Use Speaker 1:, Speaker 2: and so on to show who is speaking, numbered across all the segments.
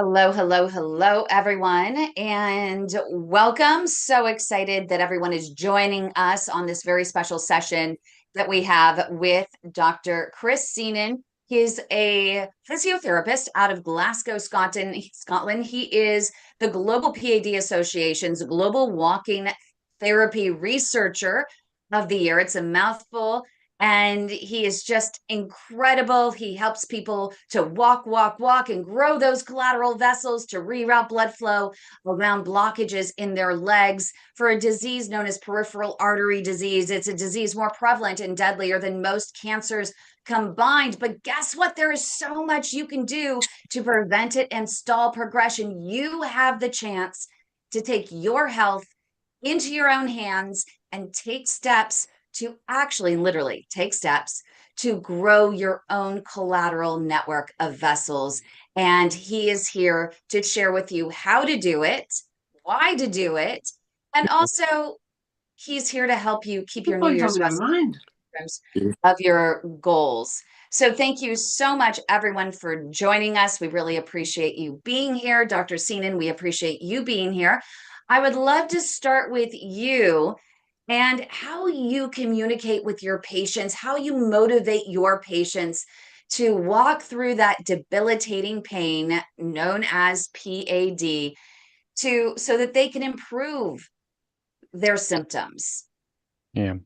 Speaker 1: Hello, hello, hello, everyone, and welcome. So excited that everyone is joining us on this very special session that we have with Dr. Chris Seenan. He's a physiotherapist out of Glasgow, Scotland. He is the Global PAD Association's Global Walking Therapy Researcher of the Year. It's a mouthful. And he is just incredible. He helps people to walk, and grow those collateral vessels to reroute blood flow around blockages in their legs for a disease known as peripheral artery disease. It's a disease more prevalent and deadlier than most cancers combined. But guess what? There is so much you can do to prevent it and stall progression. You have the chance to take your health into your own hands and take steps to actually literally take steps to grow your own collateral network of vessels. And he is here to share with you how to do it, why to do it, and also he's here to help you keep your New Year's resolutions of your goals. So thank you so much, everyone, for joining us. We really appreciate you being here. Dr. Seenan, we appreciate you being here. I would love to start with you and how you communicate with your patients, how you motivate your patients to walk through that debilitating pain known as PAD so that they can improve their symptoms.
Speaker 2: Yeah.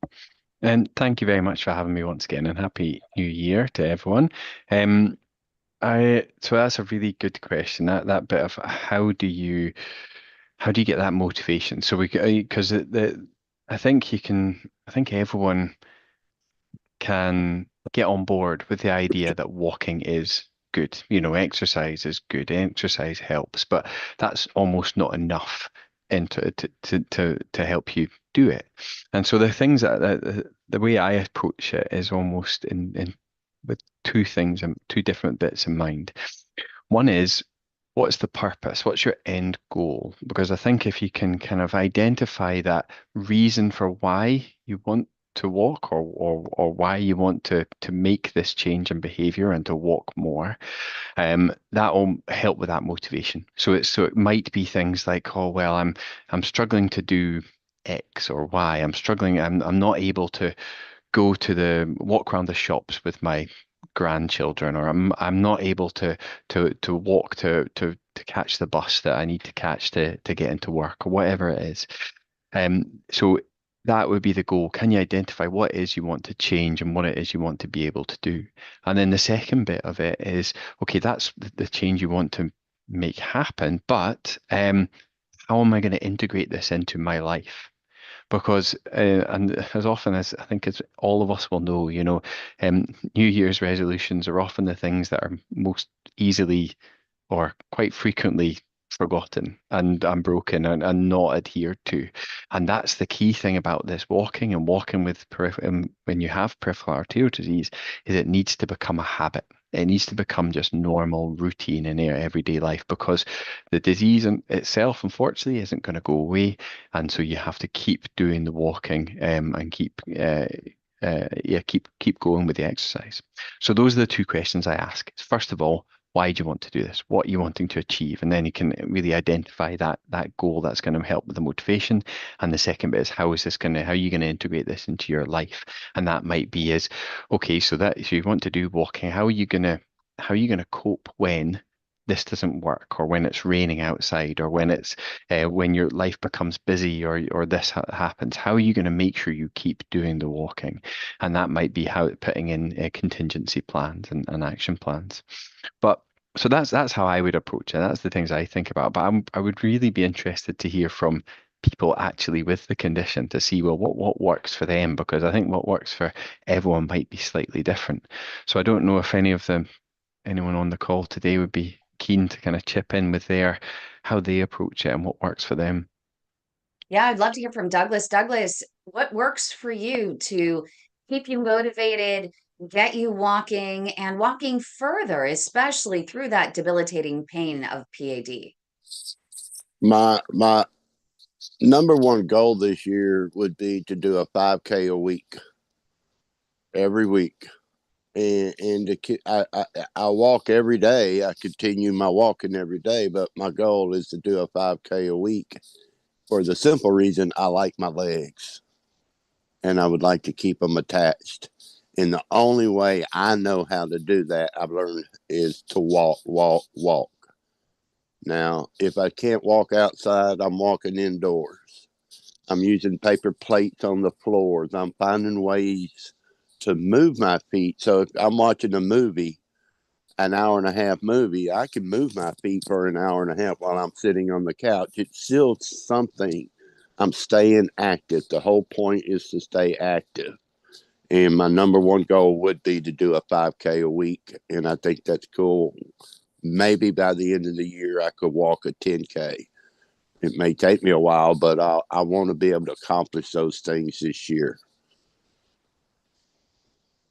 Speaker 2: And thank you very much for having me once again, and happy New Year to everyone. So that's a really good question. That bit of how do you get that motivation? So because I think everyone can get on board with the idea that walking is good. Exercise is good. Exercise helps, but that's almost not enough to help you do it. And so the things that the way I approach it is almost in with two things and two different bits in mind. One is, what's the purpose? What's your end goal? Because I think if you can kind of identify that reason for why you want to walk, or why you want to make this change in behavior and to walk more, that will help with that motivation. So it might be things like, oh well, I'm struggling to do X or Y. I'm not able to go to the walk around the shops with my grandchildren, or I'm not able to walk to catch the bus that I need to catch to get into work, or whatever it is. So that would be the goal. Can you identify what it is you want to change and what it is you want to be able to do? And then the second bit of it is, okay, that's the change you want to make happen, but how am I going to integrate this into my life? Because and as often as I think as all of us will know, New Year's resolutions are often the things that are most easily or quite frequently forgotten and broken and not adhered to. And that's the key thing about this walking with when you have peripheral arterial disease, is it needs to become a habit. It needs to become just normal routine in our everyday life, because the disease in itself, unfortunately, isn't going to go away. And so you have to keep doing the walking, and keep going with the exercise. So those are the two questions I ask. First of all, why do you want to do this? What are you wanting to achieve? And then you can really identify that goal that's going to help with the motivation. And the second bit is, how are you going to integrate this into your life? And that might be okay, so you want to do walking, how are you gonna cope when this doesn't work, or when it's raining outside, or when your life becomes busy, or this happens? How are you going to make sure you keep doing the walking? And that might be how putting in contingency plans and action plans. But so that's how I would approach it. That's the things I think about. But I would really be interested to hear from people actually with the condition, to see, well, what works for them, because I think what works for everyone might be slightly different. So I don't know if anyone on the call today would be keen to kind of chip in with how they approach it and what works for them.
Speaker 1: Yeah, I'd love to hear from Douglas. Douglas, what works for you to keep you motivated, get you walking and walking further, especially through that debilitating pain of PAD?
Speaker 3: My number one goal this year would be to do a 5K a week, every week. I walk every day. I continue my walking every day, but my goal is to do a 5K a week for the simple reason I like my legs and I would like to keep them attached. And the only way I know how to do that, I've learned, is to walk, walk, walk. Now, if I can't walk outside, I'm walking indoors. I'm using paper plates on the floors. I'm finding ways to move my feet. So if I'm watching a movie, an hour and a half movie, I can move my feet for an hour and a half while I'm sitting on the couch. It's still something. I'm staying active. The whole point is to stay active. And my number one goal would be to do a 5K a week. And I think that's cool. Maybe by the end of the year, I could walk a 10K. It may take me a while, but I want to be able to accomplish those things this year.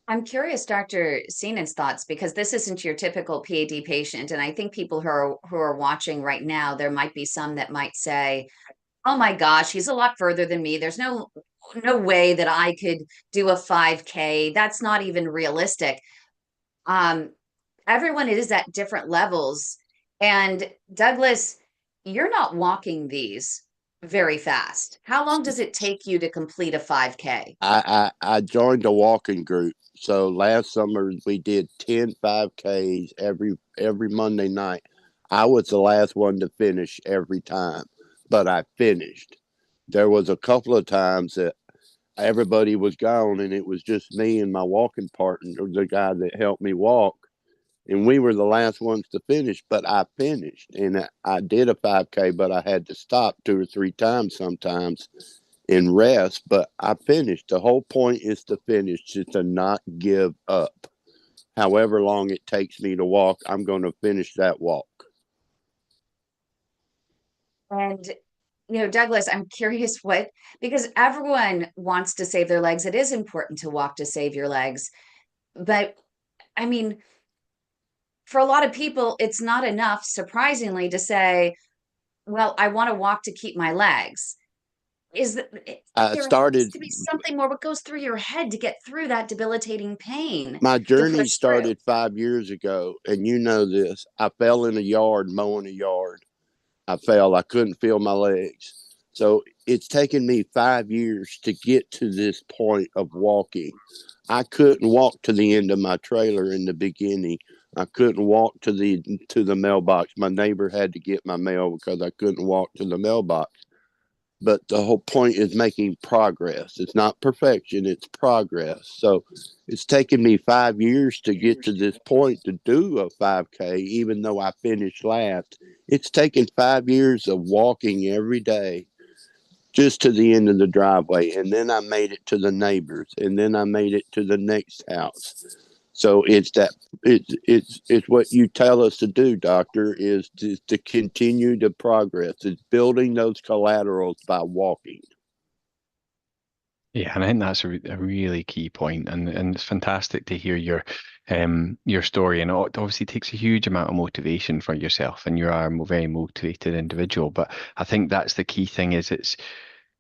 Speaker 1: I'm curious, Dr. Seenan's thoughts, because this isn't your typical PAD patient. And I think people who are watching right now, there might be some that might say, oh my gosh, he's a lot further than me. There's no way that I could do a 5K. That's not even realistic. Um, Everyone is at different levels. And Douglas, you're not walking these very fast. How long does it take you to complete a 5K?
Speaker 3: I joined a walking group. So last summer we did 10 5Ks every Monday night. I was the last one to finish every time, but I finished. There was a couple of times that everybody was gone and it was just me and my walking partner, the guy that helped me walk. And we were the last ones to finish, but I finished. And I did a 5K, but I had to stop 2 or 3 times sometimes and rest, but I finished. The whole point is to finish, is to not give up. However long it takes me to walk, I'm going to finish that walk.
Speaker 1: And Douglas, I'm curious because everyone wants to save their legs. It is important to walk to save your legs. But I mean, for a lot of people, it's not enough, surprisingly, to say, well, I want to walk to keep my legs. Is that
Speaker 3: I
Speaker 1: there has
Speaker 3: started
Speaker 1: to be something more what goes through your head to get through that debilitating pain
Speaker 3: My
Speaker 1: to
Speaker 3: journey
Speaker 1: push through?
Speaker 3: started 5 years ago, and you know this. I fell in a yard mowing a yard. I fell. I couldn't feel my legs. So it's taken me 5 years to get to this point of walking. I couldn't walk to the end of my trailer in the beginning. I couldn't walk to the mailbox. My neighbor had to get my mail because I couldn't walk to the mailbox. But the whole point is making progress. It's not perfection, it's progress. So it's taken me 5 years to get to this point to do a 5K, even though I finished last. It's taken 5 years of walking every day just to the end of the driveway. And then I made it to the neighbors, and then I made it to the next house. So it's what you tell us to do, doctor, is to continue to progress. It's building those collaterals by walking.
Speaker 2: Yeah, and I think that's a really key point, and it's fantastic to hear your story. And it obviously takes a huge amount of motivation for yourself, and you are a very motivated individual. But I think that's the key thing is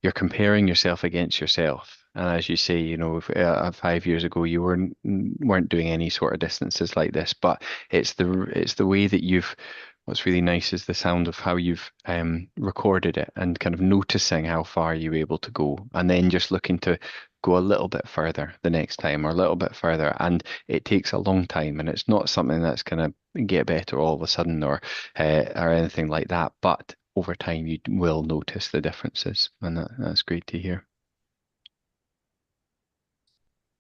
Speaker 2: you're comparing yourself against yourself. And as you say, 5 years ago you weren't doing any sort of distances like this, but it's the way that you've. What's really nice is the sound of how you've recorded it and kind of noticing how far you were able to go, and then just looking to go a little bit further the next time or a little bit further. And it takes a long time, and it's not something that's going to get better all of a sudden or anything like that. But over time, you will notice the differences, and that's great to hear.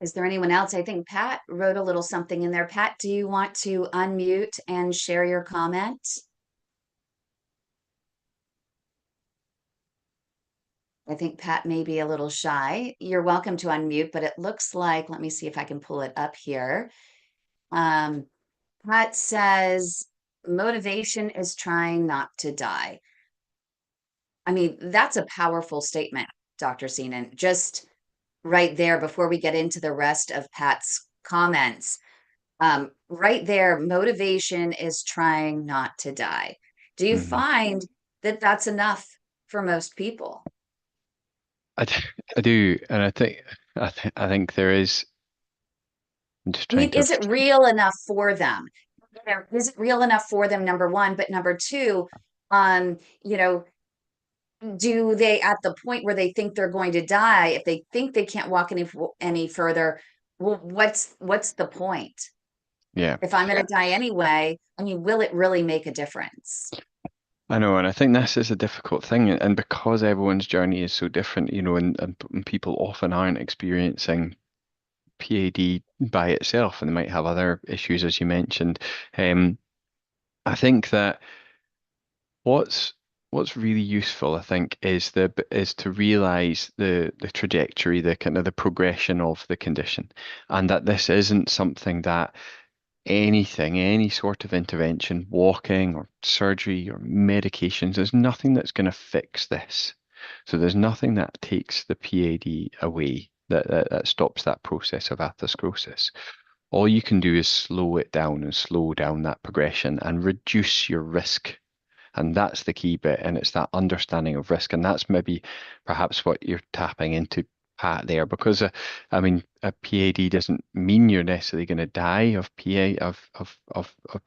Speaker 1: Is there anyone else? I think Pat wrote a little something in there. Pat, do you want to unmute and share your comment? I think Pat may be a little shy. You're welcome to unmute, but it looks like, let me see if I can pull it up here. Pat says, motivation is trying not to die. I mean, that's a powerful statement, Dr. Seenan. Just right there, before we get into the rest of Pat's comments, right there, motivation is trying not to die. Do you
Speaker 2: Mhm.
Speaker 1: find that that's enough for most people?
Speaker 2: I do, and I think there is I'm just
Speaker 1: I mean,
Speaker 2: trying to.
Speaker 1: is it real enough for them? Is it real enough for them, number one? But number two, you know, do they, at the point where they think they're going to die, if they think they can't walk any further, well, what's the point?
Speaker 2: Yeah,
Speaker 1: If I'm going to die anyway, I mean, will it really make a difference?
Speaker 2: I know, and I think this is a difficult thing, and because everyone's journey is so different, and people often aren't experiencing PAD by itself, and they might have other issues, as you mentioned. I think that what's what's really useful, I think, is to realize the trajectory, the kind of the progression of the condition, and that this isn't something that any sort of intervention, walking or surgery or medications, there's nothing that's going to fix this. So there's nothing that takes the PAD away, that stops that process of atherosclerosis. All you can do is slow it down and slow down that progression and reduce your risk. And that's the key bit. And it's that understanding of risk. And that's maybe perhaps what you're tapping into, Pat, there, because I mean, a PAD doesn't mean you're necessarily going to die of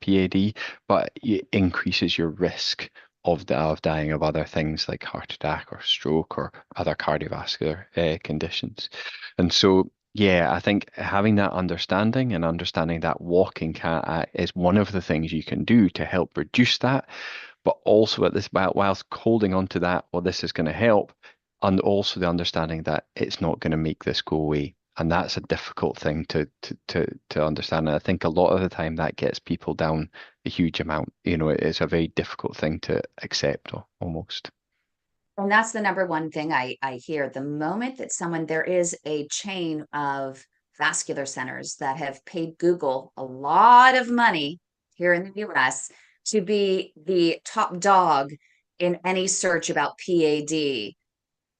Speaker 2: PAD, but it increases your risk of dying of other things like heart attack or stroke or other cardiovascular conditions. And so, yeah, I think having that understanding and understanding that walking is one of the things you can do to help reduce that, but also at this whilst holding on to that, well, this is going to help, and also the understanding that it's not going to make this go away. And that's a difficult thing to understand. And I think a lot of the time that gets people down a huge amount. It's a very difficult thing to accept almost.
Speaker 1: And that's the number one thing I hear. The moment that there is a chain of vascular centers that have paid Google a lot of money here in the US to be the top dog in any search about PAD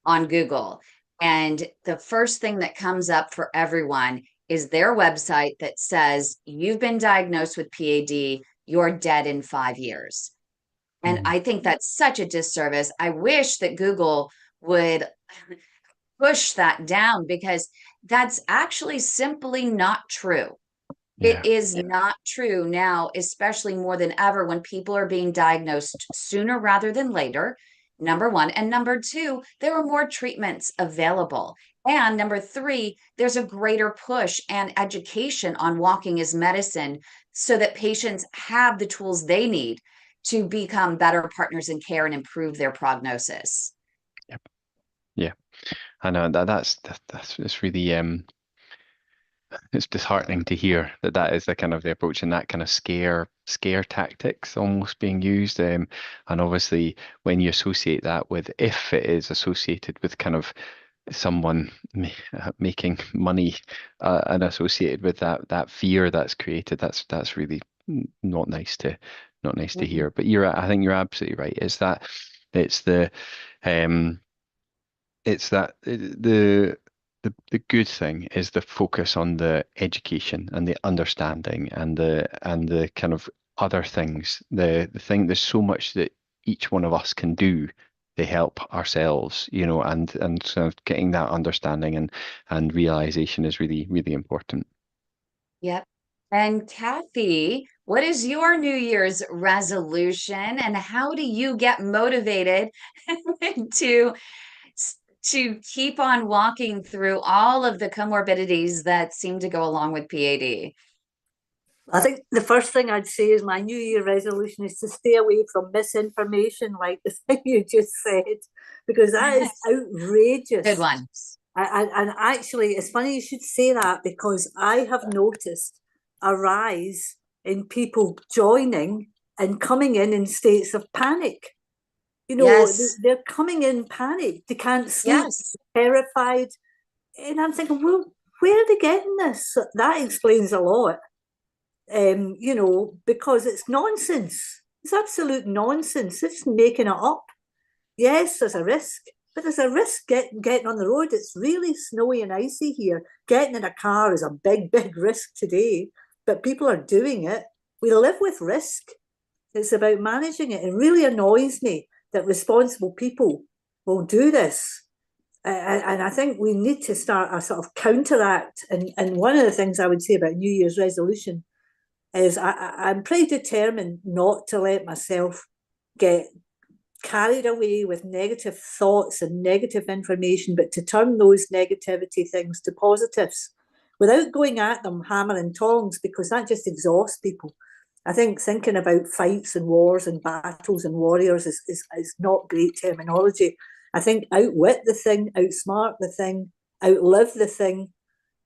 Speaker 1: on Google. And the first thing that comes up for everyone is their website that says, you've been diagnosed with PAD, you're dead in 5 years. And I think that's such a disservice. I wish that Google would push that down, because that's actually simply not true.
Speaker 2: Yeah.
Speaker 1: It is not true now, especially more than ever when people are being diagnosed sooner rather than later, number one. And number two, there are more treatments available. And number three, there's a greater push and education on walking as medicine so that patients have the tools they need to become better partners in care and improve their prognosis.
Speaker 2: Yep. Yeah. I know that's it's really it's disheartening to hear that is the kind of the approach, and that kind of scare tactics almost being used. And obviously when you associate that with, if it is associated with kind of someone making money and associated with that fear that's created, that's really not nice to hear. But I think you're absolutely right. Um it's that the good thing is the focus on the education and the understanding and the kind of other things. The thing, there's so much that each one of us can do to help ourselves, and sort of getting that understanding and realization is really, really important.
Speaker 1: Yep. And Kathy, what is your New Year's resolution, and how do you get motivated to to keep on walking through all of the comorbidities that seem to go along with PAD?
Speaker 4: I think the first thing I'd say is my New Year resolution is to stay away from misinformation, like the thing you just said, because that is outrageous.
Speaker 1: Good one.
Speaker 4: And actually, it's funny you should say that, because I have noticed a rise in people joining and coming in states of panic.
Speaker 1: Yes.
Speaker 4: They're coming in panic. They can't sleep,
Speaker 1: Yes.
Speaker 4: terrified. And I'm thinking, well, where are they getting this? That explains a lot. Because it's nonsense. It's absolute nonsense. It's just making it up. Yes, there's a risk, but there's a risk getting on the road. It's really snowy and icy here. Getting in a car is a big, big risk today, but people are doing it. We live with risk. It's about managing it. It really annoys me that responsible people will do this. And I think we need to start a sort of counteract. And one of the things I would say about New Year's resolution is I'm pretty determined not to let myself get carried away with negative thoughts and negative information, but to turn those negativity things to positives without going at them hammer and tongs, because that just exhausts people. I think thinking about fights and wars and battles and warriors is not great terminology. I think outwit the thing, outsmart the thing, outlive the thing,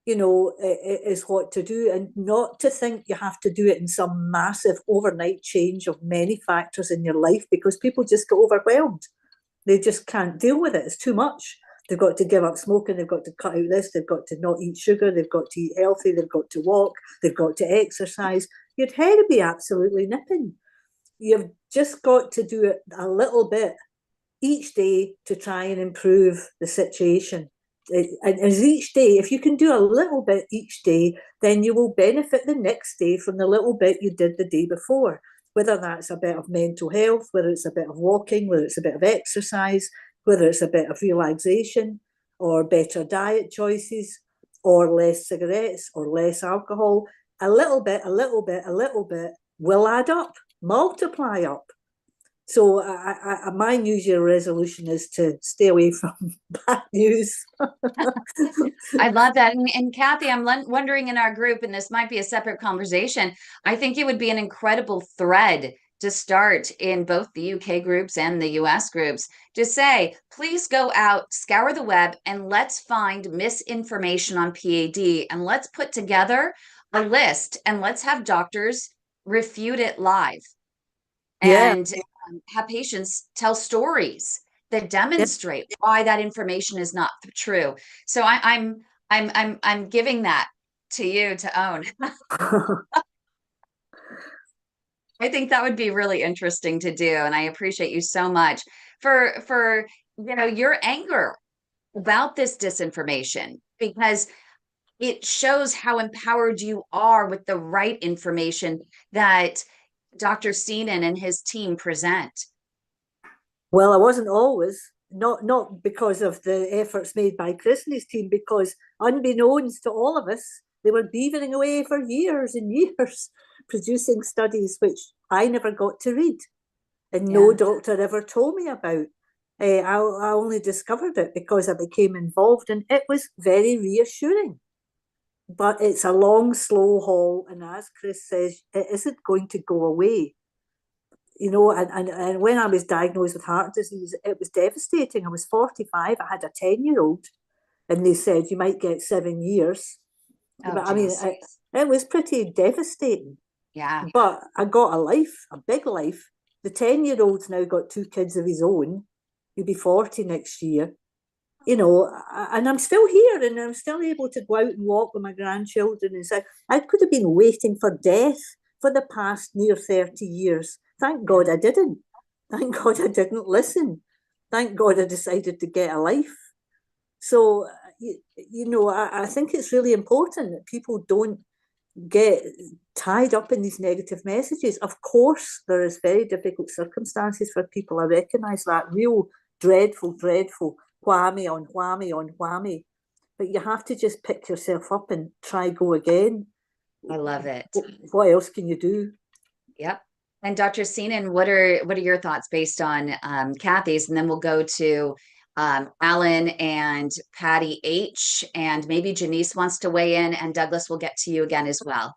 Speaker 4: is what to do, and not to think you have to do it in some massive overnight change of many factors in your life, because people just get overwhelmed. They just can't deal with it. It's too much. They've got to give up smoking. They've got to cut out this. They've got to not eat sugar. They've got to eat healthy. They've got to walk. They've got to exercise. Your head would be absolutely nipping. You've just got to do it a little bit each day to try and improve the situation. And as each day, if you can do a little bit each day, then you will benefit the next day from the little bit you did the day before, whether that's a bit of mental health, whether it's a bit of walking, whether it's a bit of exercise, whether it's a bit of relaxation, or better diet choices, or less cigarettes, or less alcohol. A little bit, a little bit, a little bit will add up, multiply up. So my New Year resolution is to stay away from bad news.
Speaker 1: I love that. And Kathy, I'm wondering in our group, and this might be a separate conversation, I think it would be an incredible thread to start in both the UK groups and the US groups to say, please go out, scour the web, and let's find misinformation on PAD, and let's put together a list, and let's have doctors refute it live.
Speaker 4: Yeah.
Speaker 1: And have patients tell stories that demonstrate why that information is not true. So I'm giving that to you to own. I think that would be really interesting to do, and I appreciate you so much for your anger about this disinformation, because it shows how empowered you are with the right information that Dr. Seenan and his team present.
Speaker 4: Well, I wasn't always, not because of the efforts made by Chris and his team, because unbeknownst to all of us, they were beavering away for years and years, producing studies which I never got to read, and no doctor ever told me about. I only discovered it because I became involved, and it was very reassuring. But it's a long, slow haul, and as Chris says, it isn't going to go away. And when I was diagnosed with heart disease, it was devastating. I was 45. I had a 10-year-old, and they said you might get 7 years.
Speaker 1: Oh,
Speaker 4: but I mean, it was pretty devastating.
Speaker 1: Yeah.
Speaker 4: But I got a life, a big life. The 10-year-old's now got 2 kids of his own. He'll be 40 next year. And I'm still here, and I'm still able to go out and walk with my grandchildren. And so I could have been waiting for death for the past near 30 years. Thank God I didn't. Thank God I didn't listen. Thank God I decided to get a life. So, I think it's really important that people don't get tied up in these negative messages. Of course, there is very difficult circumstances for people. I recognise that. Real dreadful, dreadful. Whammy on whammy on whammy. But you have to just pick yourself up and try go again.
Speaker 1: I love it.
Speaker 4: What else can you do?
Speaker 1: Yep. And Dr. Seenan, what are your thoughts based on Kathy's? And then we'll go to Alan and Patty H, and maybe Janice wants to weigh in, and Douglas will get to you again as well.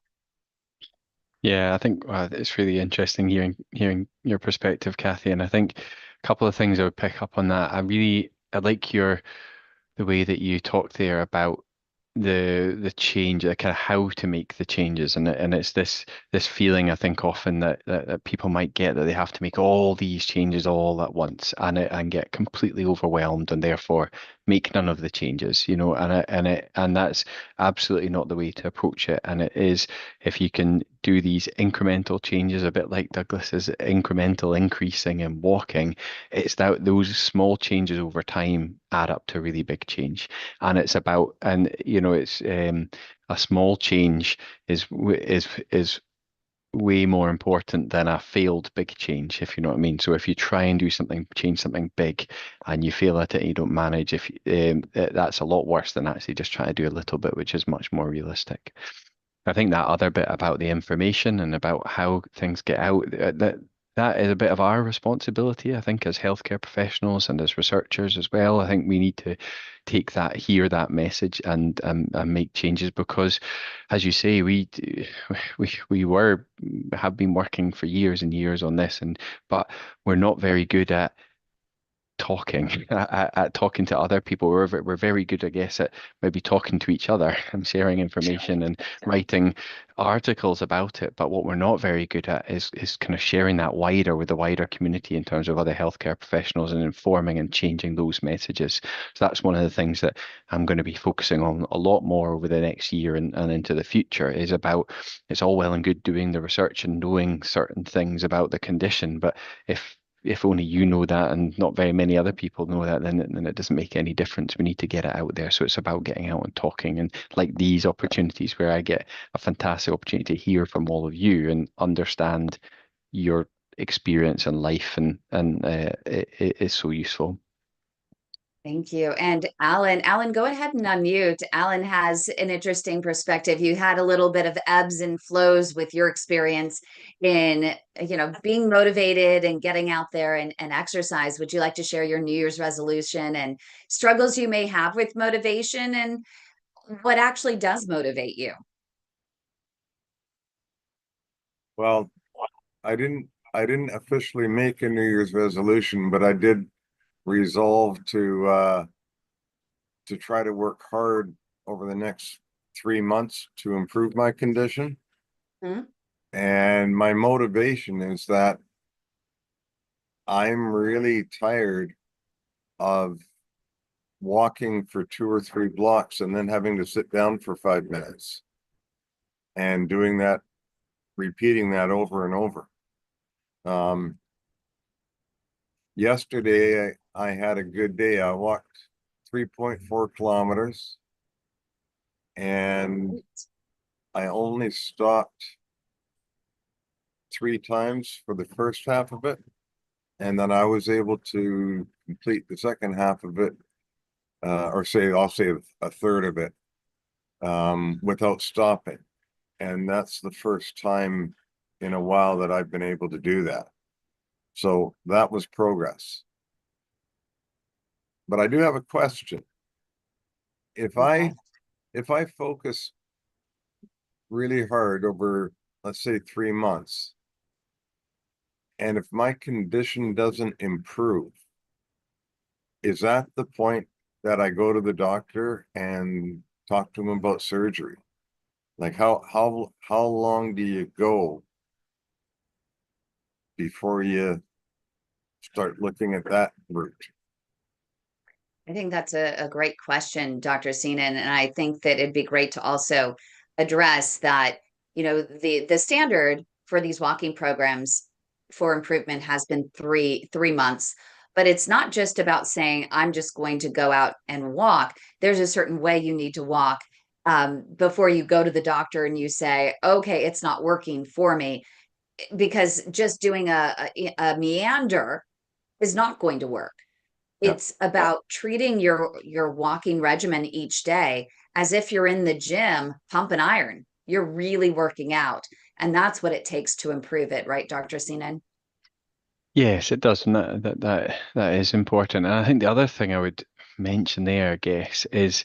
Speaker 2: Yeah, I think it's really interesting hearing your perspective, Kathy. And I think a couple of things I would pick up on that. I like the way that you talked there about the change, kind of how to make the changes, and it's this feeling I think often that people might get, that they have to make all these changes all at once and get completely overwhelmed, and therefore make none of the changes, and that's absolutely not the way to approach it. And it is, if you can do these incremental changes, a bit like Douglas's incremental increasing and walking, it's that those small changes over time add up to a really big change. And it's about, and it's a small change is way more important than a failed big change, if you know what I mean. So if you try and do something, change something big, and you fail at it and you don't manage, if that's a lot worse than actually just trying to do a little bit, which is much more realistic. I think that other bit about the information and about how things get out, that is a bit of our responsibility, I think, as healthcare professionals and as researchers as well. I think we need to hear that message and make changes because, as you say, we have been working for years and years on this, but we're not very good at talking at talking to other people. We're very good, I guess, at maybe talking to each other and sharing information and writing articles about it. But what we're not very good at is kind of sharing that wider with the wider community in terms of other healthcare professionals and informing and changing those messages. So that's one of the things that I'm going to be focusing on a lot more over the next year and into the future is about it's all well and good doing the research and knowing certain things about the condition, but if only you know that and not very many other people know that, then it doesn't make any difference. We need to get it out there. So it's about getting out and talking and like these opportunities where I get a fantastic opportunity to hear from all of you and understand your experience and life and it is so useful.
Speaker 1: Thank you. And Alan, go ahead and unmute. Alan has an interesting perspective. You had a little bit of ebbs and flows with your experience in, being motivated and getting out there and exercise. Would you like to share your New Year's resolution and struggles you may have with motivation and what actually does motivate you?
Speaker 5: Well, I didn't officially make a New Year's resolution, but I did resolve to try to work hard over the next 3 months to improve my condition.
Speaker 1: Hmm?
Speaker 5: And my motivation is that I'm really tired of walking for 2 or 3 blocks and then having to sit down for 5 minutes and doing that, repeating that over and over. Yesterday, I had a good day. I walked 3.4 kilometers and I only stopped 3 times for the first half of it. And then I was able to complete the second half of it, I'll say a third of it, without stopping. And that's the first time in a while that I've been able to do that. So that was progress. But I do have a question. If I focus really hard over, let's say, 3 months, and if my condition doesn't improve, is that the point that I go to the doctor and talk to him about surgery? Like how long do you go before you start looking at that route?
Speaker 1: I think that's a great question, Dr. Seenan. And I think that it'd be great to also address that, the standard for these walking programs for improvement has been three months. But it's not just about saying, I'm just going to go out and walk. There's a certain way you need to walk before you go to the doctor and you say, okay, it's not working for me. Because just doing a meander is not going to work. It's about treating your walking regimen each day as if you're in the gym pumping iron. You're really working out. And that's what it takes to improve it, right, Dr. Seenan?
Speaker 2: Yes, it does, and that is important. And I think the other thing I would mention there, I guess, is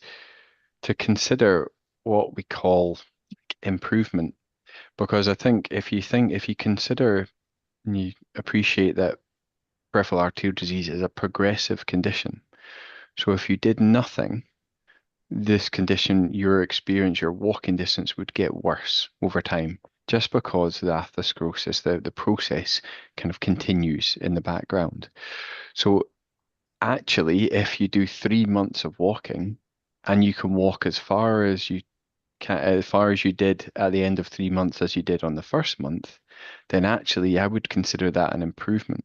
Speaker 2: to consider what we call improvement. Because I think if you consider and you appreciate that peripheral arterial disease is a progressive condition. So if you did nothing, this condition, your walking distance would get worse over time, just because the atherosclerosis, the process kind of continues in the background. So actually, if you do 3 months of walking and you can walk as far as you did at the end of 3 months as you did on the first month, then actually I would consider that an improvement.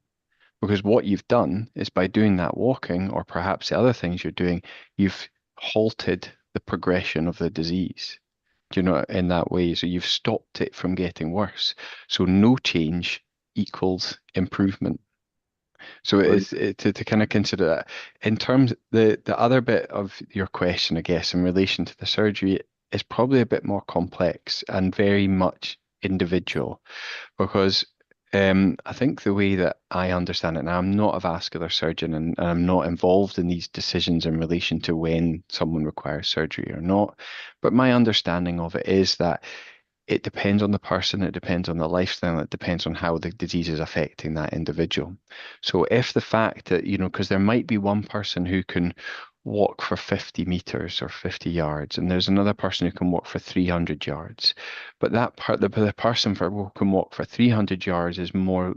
Speaker 2: Because what you've done is by doing that walking, or perhaps the other things you're doing, you've halted the progression of the disease. Do you know, in that way? So you've stopped it from getting worse. So no change equals improvement. So it
Speaker 3: Right.
Speaker 2: is to kind of consider that. In terms the other bit of your question, I guess, in relation to the surgery is probably a bit more complex and very much individual because I think the way that I understand it, now I'm not a vascular surgeon and I'm not involved in these decisions in relation to when someone requires surgery or not, but my understanding of it is that it depends on the person, it depends on the lifestyle, it depends on how the disease is affecting that individual. So if the fact that, because there might be one person who can walk for 50 meters or 50 yards, and there's another person who can walk for 300 yards, but the person who can walk for 300 yards is more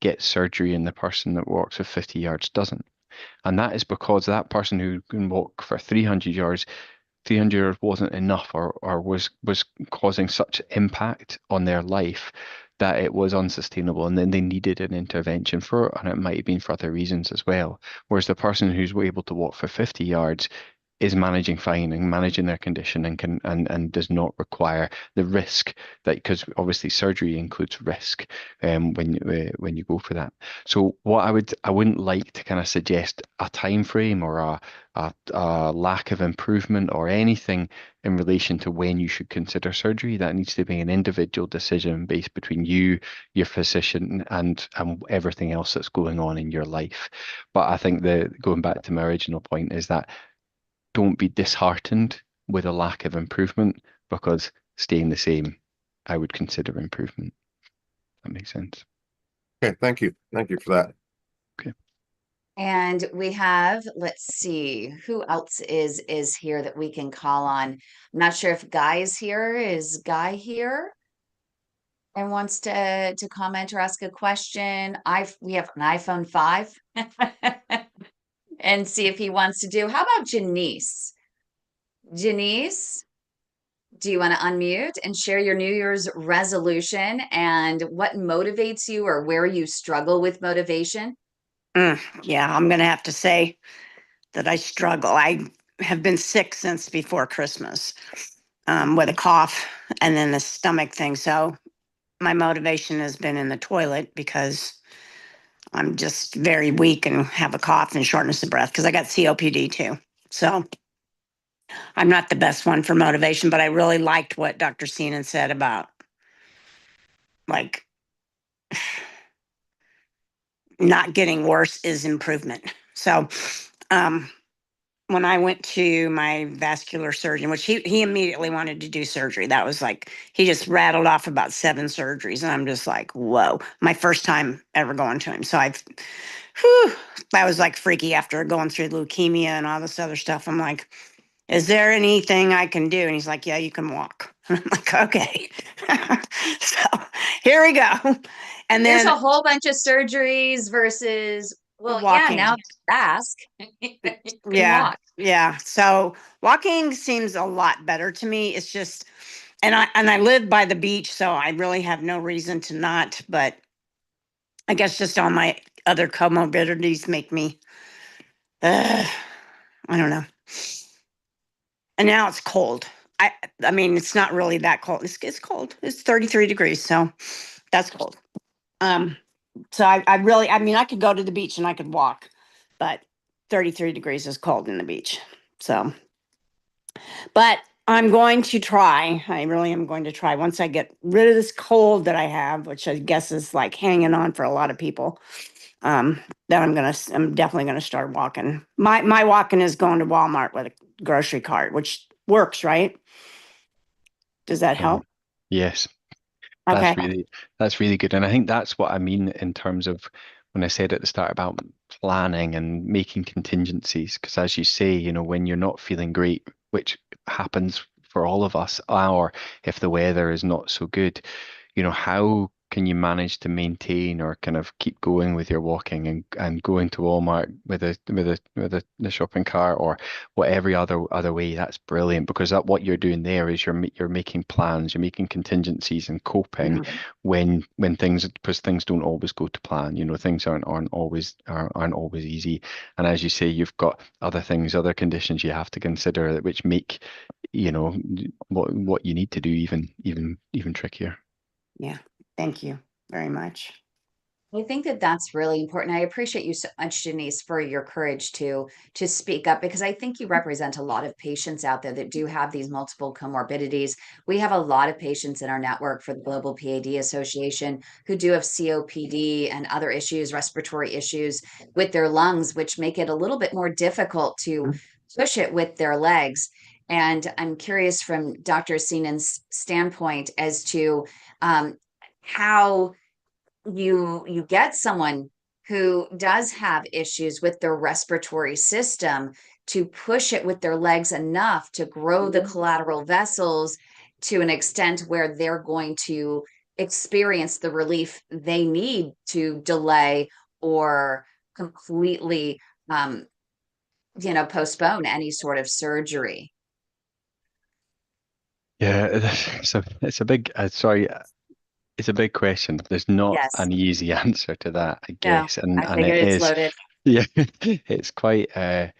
Speaker 2: gets surgery, and the person that walks for 50 yards doesn't. And that is because that person who can walk for 300 yards 300 wasn't enough or was causing such impact on their life that it was unsustainable and then they needed an intervention for it, and it might have been for other reasons as well. Whereas the person who's able to walk for 50 yards is managing fine and managing their condition and can and does not require the risk that, because obviously surgery includes risk when you go for that. So what I wouldn't like to kind of suggest a time frame or a lack of improvement or anything in relation to when you should consider surgery. That needs to be an individual decision based between you, your physician, and everything else that's going on in your life. But I think going back to my original point is that don't be disheartened with a lack of improvement, because staying the same, I would consider improvement. That makes sense.
Speaker 5: Okay, thank you. Thank you for that.
Speaker 2: Okay.
Speaker 1: And we have, let's see, who else is here that we can call on? I'm not sure if Guy is here. Is Guy here and wants to comment or ask a question? We have an iPhone 5 and see if he wants to do. How about Janice? Janice, do you want to unmute and share your New Year's resolution and what motivates you or where you struggle with motivation?
Speaker 6: Yeah, I'm going to have to say that I struggle. I have been sick since before Christmas with a cough and then the stomach thing. So my motivation has been in the toilet because I'm just very weak and have a cough and shortness of breath because I got COPD too. So I'm not the best one for motivation, but I really liked what Dr. Seenan said about like not getting worse is improvement. So when I went to my vascular surgeon, which he immediately wanted to do surgery. That was like, he just rattled off about 7 surgeries. And I'm just like, whoa, my first time ever going to him. So that was like freaky after going through leukemia and all this other stuff. I'm like, is there anything I can do? And he's like, yeah, you can walk. I'm like, okay. So here we go. And
Speaker 1: There's
Speaker 6: then
Speaker 1: a whole bunch of surgeries versus, well, yeah,
Speaker 6: walking.
Speaker 1: now ask. You can
Speaker 6: Yeah.
Speaker 1: walk.
Speaker 6: Yeah. So walking seems a lot better to me. It's just, and I live by the beach, so I really have no reason to not, but I guess just all my other comorbidities make me, I don't know. And now it's cold. I mean, it's not really that cold. It's cold. It's 33 degrees, so that's cold. So I really, I mean, I could go to the beach and I could walk, but 33 degrees is cold in the beach. So, but I'm going to try. I really am going to try once I get rid of this cold that I have, which I guess is like hanging on for a lot of people. Then I'm definitely gonna start walking. My walking is going to Walmart with a grocery cart, which works, right? Does that help?
Speaker 2: Yes.
Speaker 6: Okay.
Speaker 2: That's really good. And I think that's what I mean in terms of when I said at the start about planning and making contingencies. Because as you say, when you're not feeling great, which happens for all of us, or if the weather is not so good, how can you manage to maintain or kind of keep going with your walking and going to Walmart with the shopping cart or whatever other way? That's brilliant, because what you're doing there is you're making plans, you're making contingencies and coping
Speaker 6: Mhm.
Speaker 2: when because things don't always go to plan. Things aren't always easy, and as you say, you've got other conditions you have to consider which make you know, what you need to do even trickier.
Speaker 6: Yeah. Thank you very much.
Speaker 1: I think that that's really important. I appreciate you so much, Denise, for your courage to speak up, because I think you represent a lot of patients out there that do have these multiple comorbidities. We have a lot of patients in our network for the Global PAD Association who do have COPD and other issues, respiratory issues with their lungs, which make it a little bit more difficult to push it with their legs. And I'm curious from Dr. Seenan's standpoint as to how you get someone who does have issues with their respiratory system to push it with their legs enough to grow the collateral vessels to an extent where they're going to experience the relief they need to delay or completely postpone any sort of surgery.
Speaker 2: Yeah, it's a big sorry, it's a big question. There's not
Speaker 1: Yes.
Speaker 2: an easy answer to that, I
Speaker 1: No,
Speaker 2: guess,
Speaker 1: I
Speaker 2: and
Speaker 1: figured
Speaker 2: it
Speaker 1: it's
Speaker 2: is,
Speaker 1: loaded.
Speaker 2: yeah, it's quite and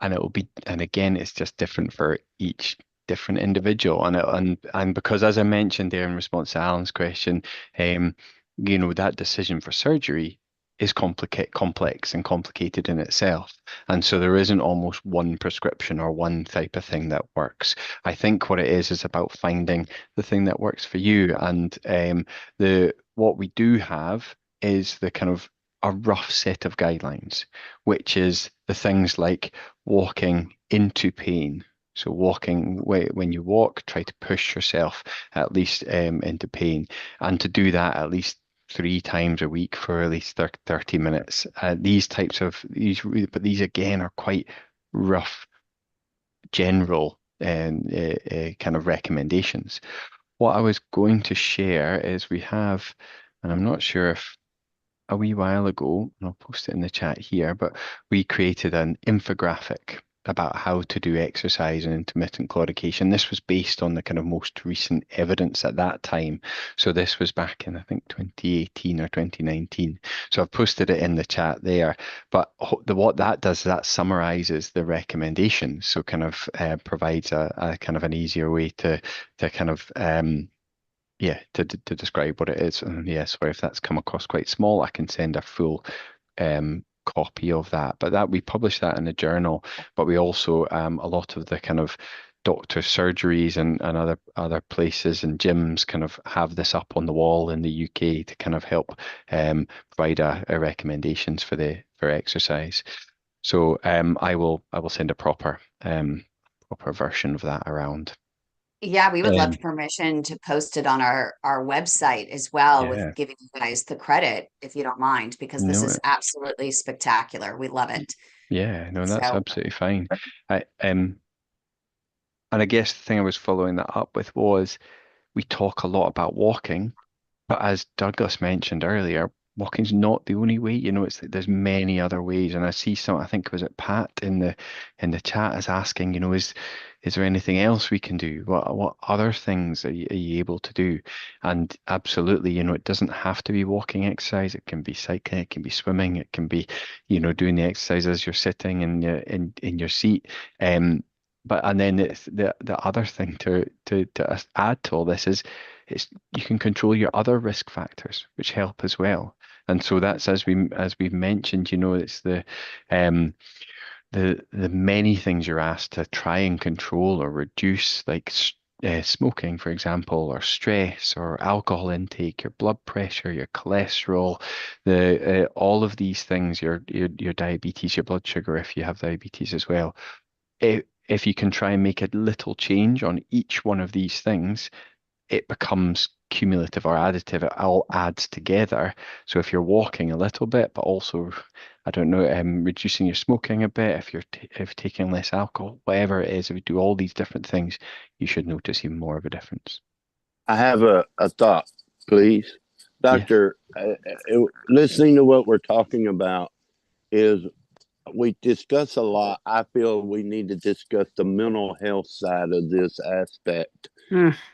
Speaker 2: it will be, and again, it's just different for each different individual, and because, as I mentioned there in response to Alan's question, that decision for surgery is complex and complicated in itself, and so there isn't almost one prescription or one type of thing that works. I think what it is about finding the thing that works for you, and the what we do have is the kind of a rough set of guidelines, which is the things like walking into pain. So walking, when you walk, try to push yourself at least into pain, and to do that at least 3 times a week for at least 30 minutes. These types of but these again are quite rough, general kind of recommendations. What I was going to share is we have, and I'm not sure if a wee while ago, and I'll post it in the chat here, but we created an infographic about how to do exercise and intermittent claudication. This was based on the kind of most recent evidence at that time. So this was back in, I think, 2018 or 2019. So I've posted it in the chat there. But what that does is that summarizes the recommendations. So kind of provides a kind of an easier way to kind of to describe what it is. And yeah, sorry if that's come across quite small. I can send a full copy of that. But that we publish that in a journal, but we also a lot of the kind of doctor surgeries and other places and gyms kind of have this up on the wall in the UK to kind of help provide a recommendations for exercise. So I will send a proper version of that around.
Speaker 1: Yeah, we would love
Speaker 2: Um,
Speaker 1: permission to post it on our website as well, with
Speaker 2: yeah,
Speaker 1: giving you guys the credit, if you don't mind, because this
Speaker 2: no,
Speaker 1: is absolutely spectacular. We love it.
Speaker 2: yeah, no, that's
Speaker 1: So
Speaker 2: absolutely fine. I and I guess the thing I was following that up with was we talk a lot about walking, but as Douglas mentioned earlier, walking's not the only way. It's there's many other ways. And I see I think was it Pat in the chat is asking, is there anything else we can do? What other things are you able to do? And absolutely, it doesn't have to be walking exercise. It can be cycling, it can be swimming, it can be, doing the exercise as you're sitting in your seat. But and then it's the other thing to add to all this is you can control your other risk factors, which help as well. And so that's as we've mentioned, it's the many things you're asked to try and control or reduce, like smoking, for example, or stress, or alcohol intake, your blood pressure, your cholesterol, the all of these things, your diabetes, your blood sugar, if you have diabetes as well. If you can try and make a little change on each one of these things, it becomes cumulative or additive. It all adds together. So if you're walking a little bit, but also, I don't know, reducing your smoking a bit, if if taking less alcohol, whatever it is, if you do all these different things, you should notice even more of a difference.
Speaker 3: I have a thought, please.
Speaker 2: Yes.
Speaker 3: Doctor, listening to what we're talking about is we discuss a lot. I feel we need to discuss the mental health side of this aspect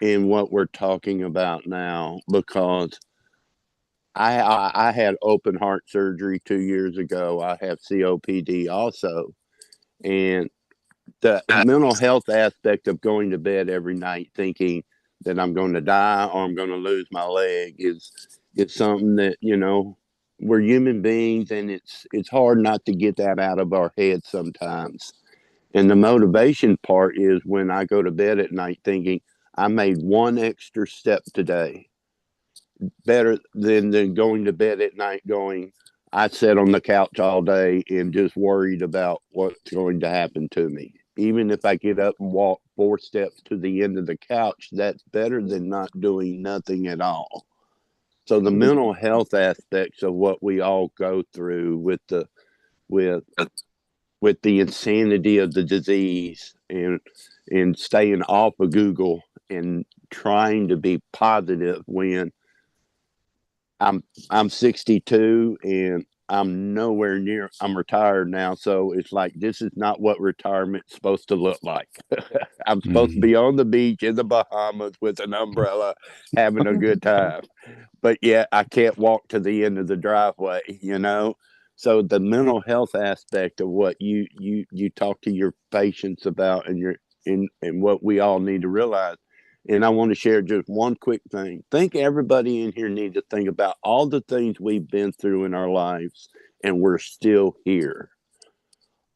Speaker 3: in what we're talking about now, because I had open heart surgery 2 years ago. I have COPD also, and the mental health aspect of going to bed every night thinking that I'm going to die or I'm going to lose my leg is something that, you know, we're human beings, and it's hard not to get that out of our head sometimes. And the motivation part is when I go to bed at night thinking I made one extra step today, better than going to bed at night going, I sat on the couch all day and just worried about what's going to happen to me. Even if I get up and walk 4 steps to the end of the couch, that's better than not doing nothing at all. So the mental health aspects of what we all go through with the insanity of the disease, and staying off of Google and trying to be positive when I'm 62 and I'm nowhere near. I'm retired now, so it's like this is not what retirement's supposed to look like. I'm supposed to be on the beach in the Bahamas with an umbrella, having a good time, but yet I can't walk to the end of the driveway. You know, so the mental health aspect of what you talk to your patients about, and what we all need to realize. And I want to share just one quick thing. Think everybody in here needs to think about all the things we've been through in our lives, and we're still here.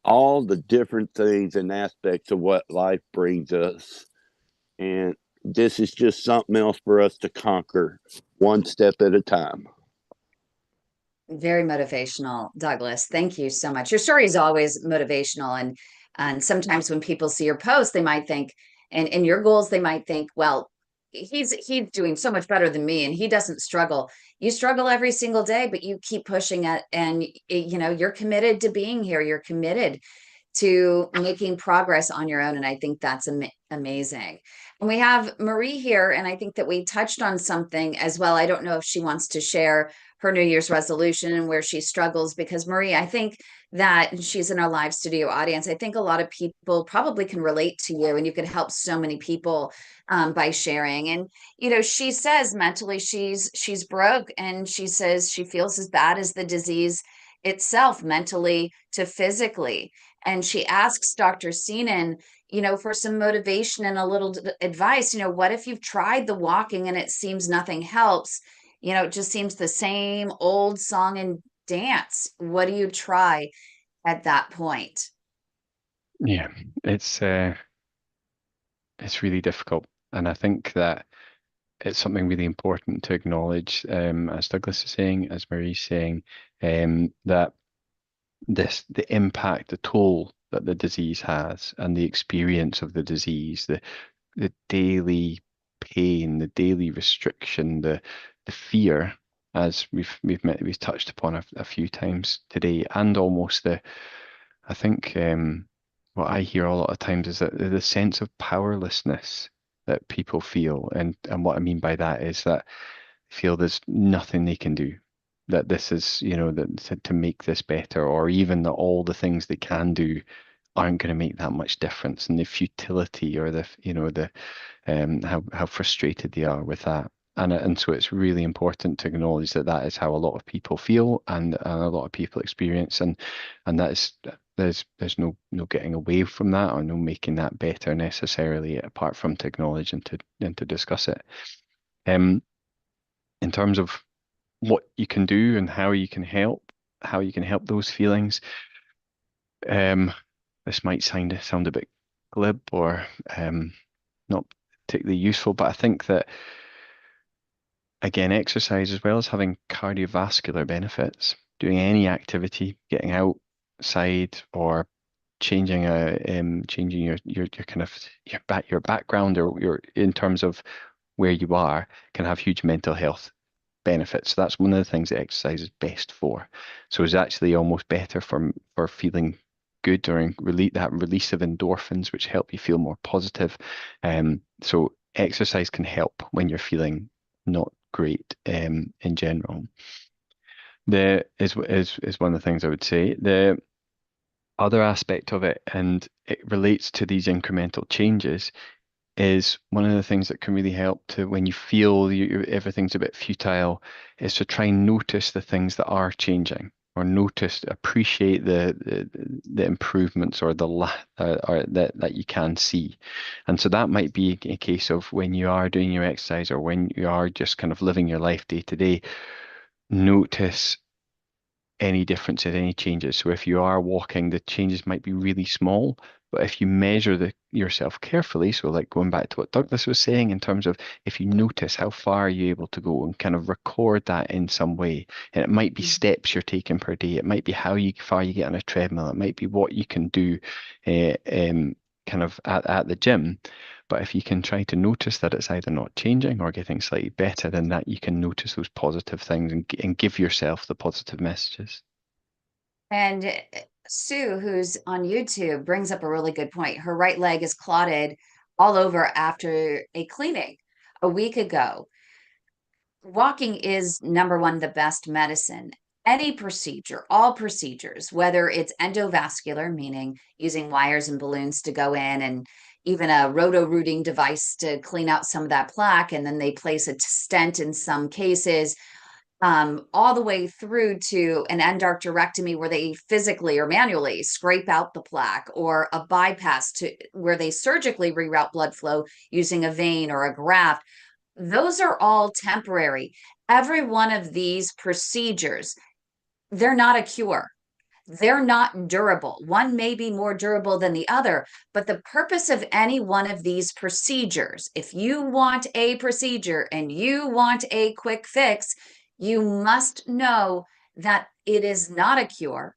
Speaker 3: All the different things and aspects of what life brings us. And this is just something else for us to conquer one step at a time.
Speaker 1: Very motivational, Douglas. Thank you so much. Your story is always motivational, and sometimes when people see your post, they might think, and your goals, they might think, well, he's doing so much better than me, and he doesn't struggle. You struggle every single day, but you keep pushing it, and you know you're committed to being here. You're committed to making progress on your own, and I think that's amazing. And we have Marie here, and I think that we touched on something as well. I don't know if she wants to share her New Year's resolution and where she struggles, because Marie, I think that she's in our live studio audience. I think a lot of people probably can relate to you, and you could help so many people by sharing. And you know, she says mentally she's broke, and she says she feels as bad as the disease itself, mentally to physically. And she asks Dr. Seenan, you know, for some motivation and a little advice. You know, what if you've tried the walking and it seems nothing helps? You know, it just seems the same old song and dance. What do you try at that point?
Speaker 2: Yeah, it's really difficult, and I think that it's something really important to acknowledge, as Douglas is saying, as Marie's saying, that the impact, the toll that the disease has, and the experience of the disease, the daily pain, the daily restriction, the fear, as we've touched upon a few times today, and almost I think what I hear a lot of times is that the sense of powerlessness that people feel, and what I mean by that is that they feel there's nothing they can do, that this is, you know, that to make this better, or even that all the things they can do aren't going to make that much difference, and the futility, or the, you know, the how frustrated they are with that. And so it's really important to acknowledge that that is how a lot of people feel, and a lot of people experience, and that is, there's no getting away from that, or no making that better necessarily, apart from to acknowledge and to discuss it. In terms of what you can do and how you can help those feelings, this might sound a bit glib, or not particularly useful, but I think that, again, exercise, as well as having cardiovascular benefits, doing any activity, getting outside, or changing your kind of your background, or your, in terms of where you are, can have huge mental health benefits. So that's one of the things that exercise is best for. So it's actually almost better for feeling good, during that release of endorphins, which help you feel more positive. So exercise can help when you're feeling not great, in general. Is one of the things I would say. The other aspect of it, and it relates to these incremental changes, is one of the things that can really help to, when you feel everything's a bit futile, is to try and notice the things that are changing. or notice, appreciate the improvements or or that you can see. And so that might be a case of when you are doing your exercise or when you are just kind of living your life day to day, notice any differences, any changes. So if you are walking, the changes might be really small, but if you measure yourself carefully, so like going back to what Douglas was saying in terms of if you notice how far are you able to go and kind of record that in some way, and it might be steps you're taking per day, it might be how far you get on a treadmill, it might be what you can do kind of at the gym. But if you can try to notice that it's either not changing or getting slightly better, then that you can notice those positive things and give yourself the positive messages.
Speaker 1: And Sue, who's on YouTube, brings up a really good point. Her right leg is clotted all over after a cleaning a week ago. Walking is number one, the best medicine. Any procedure, all procedures, whether it's endovascular, meaning using wires and balloons to go in, and even a roto-rooting device to clean out some of that plaque, and then they place a stent in some cases, all the way through to an endarterectomy where they physically or manually scrape out the plaque, or a bypass to where they surgically reroute blood flow using a vein or a graft. Those are all temporary. Every one of these procedures, they're not a cure. They're not durable. One may be more durable than the other, but the purpose of any one of these procedures, if you want a procedure and you want a quick fix, you must know that it is not a cure.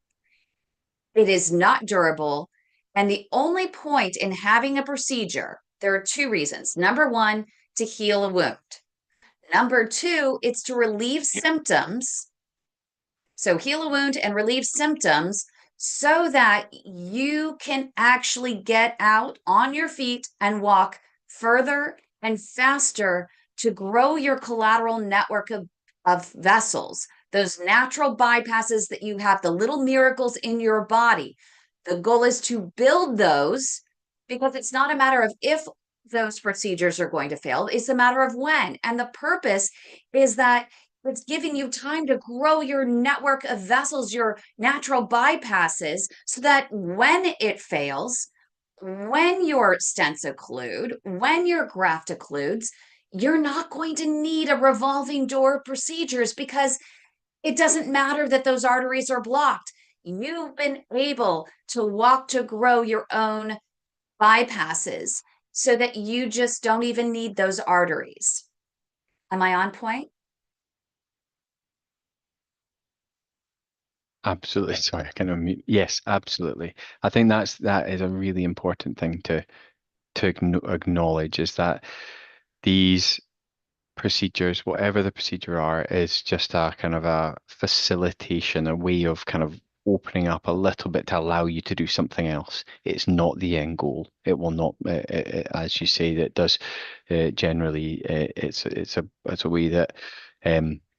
Speaker 1: It is not durable. And the only point in having a procedure, there are two reasons. Number one, to heal a wound. Number two, it's to relieve symptoms. So heal a wound and relieve symptoms so that you can actually get out on your feet and walk further and faster to grow your collateral network of vessels, those natural bypasses that you have, the little miracles in your body. The goal is to build those, because it's not a matter of if those procedures are going to fail, it's a matter of when. And the purpose is that it's giving you time to grow your network of vessels, your natural bypasses, so that when it fails, when your stents occlude, when your graft occludes, you're not going to need a revolving door procedures, because it doesn't matter that those arteries are blocked. You've been able to walk to grow your own bypasses so that you just don't even need those arteries. Am I on point?
Speaker 2: Absolutely. Sorry, I kind of yes, absolutely. I think that is a really important thing to acknowledge, is that these procedures, whatever the procedure are, is just a kind of a facilitation, a way of kind of opening up a little bit to allow you to do something else. It's not the end goal. It will not, as you say, that does generally. It's a way that,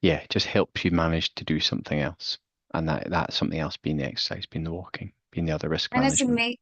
Speaker 2: yeah, just helps you manage to do something else, and that's something else being the exercise, being the walking, being the other risk
Speaker 1: And
Speaker 2: management.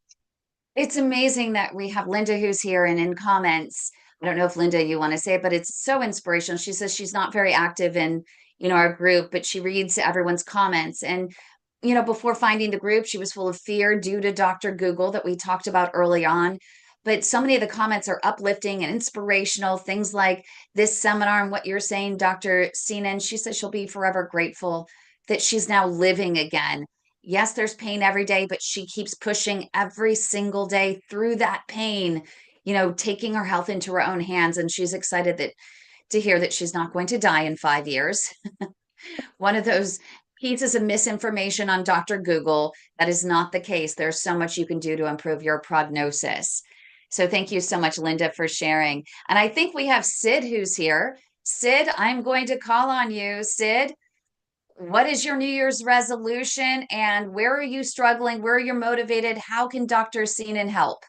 Speaker 1: it's amazing that we have Linda who's here, and in comments, I don't know if Linda, you want to say it, but it's so inspirational. She says she's not very active in, our group, but she reads everyone's comments. And, before finding the group, she was full of fear due to Dr. Google that we talked about early on. But so many of the comments are uplifting and inspirational, things like this seminar and what you're saying, Dr. Seenan. She says she'll be forever grateful that she's now living again. Yes, there's pain every day, but she keeps pushing every single day through that pain, taking her health into her own hands. And she's excited to hear that she's not going to die in 5 years. One of those pieces of misinformation on Dr. Google, that is not the case. There's so much you can do to improve your prognosis. So thank you so much, Linda, for sharing. And I think we have Sid who's here. Sid, I'm going to call on you. Sid, what is your New Year's resolution, and where are you struggling? Where are you motivated? How can Dr. Seenan help?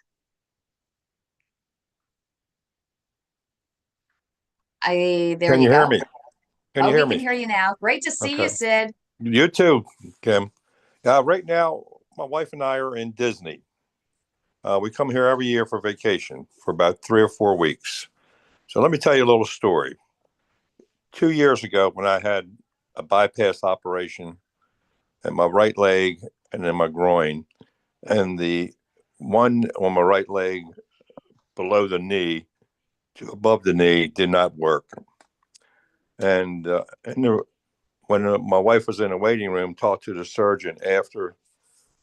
Speaker 1: There
Speaker 5: Can
Speaker 1: you
Speaker 5: you hear
Speaker 1: go.
Speaker 5: me? Can
Speaker 1: Oh,
Speaker 5: you
Speaker 1: we
Speaker 5: hear
Speaker 1: can
Speaker 5: me?
Speaker 1: hear you now. Great to see you,
Speaker 5: Okay.
Speaker 1: Sid.
Speaker 5: You too, Kim. Right now, my wife and I are in Disney. We come here every year for vacation for about 3 or 4 weeks. So let me tell you a little story. 2 years ago, when I had a bypass operation and my right leg, and then my groin. And the one on my right leg below the knee to above the knee did not work. When my wife was in the waiting room, talked to the surgeon after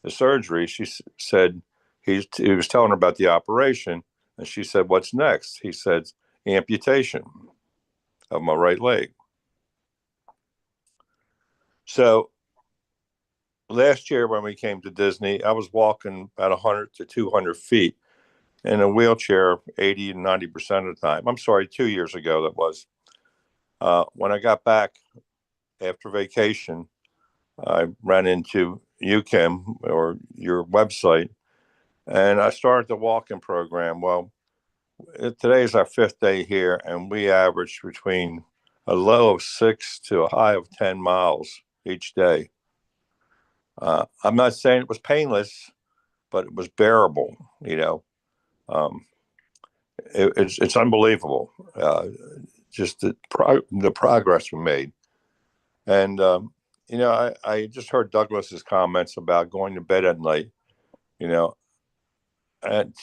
Speaker 5: the surgery, she said he was telling her about the operation, and she said, "What's next?" He said, "Amputation of my right leg." So last year when we came to Disney, I was walking about 100 to 200 feet in a wheelchair 80 and 90% of the time. I'm sorry, 2 years ago that was. When I got back after vacation, I ran into UChem or your website, and I started the walking program. Well, today is our 5th day here, and we average between a low of 6 to a high of 10 miles each day. I'm not saying it was painless, but it was bearable. Um, it's unbelievable, just the progress we made. And I just heard Douglas's comments about going to bed at night. You know,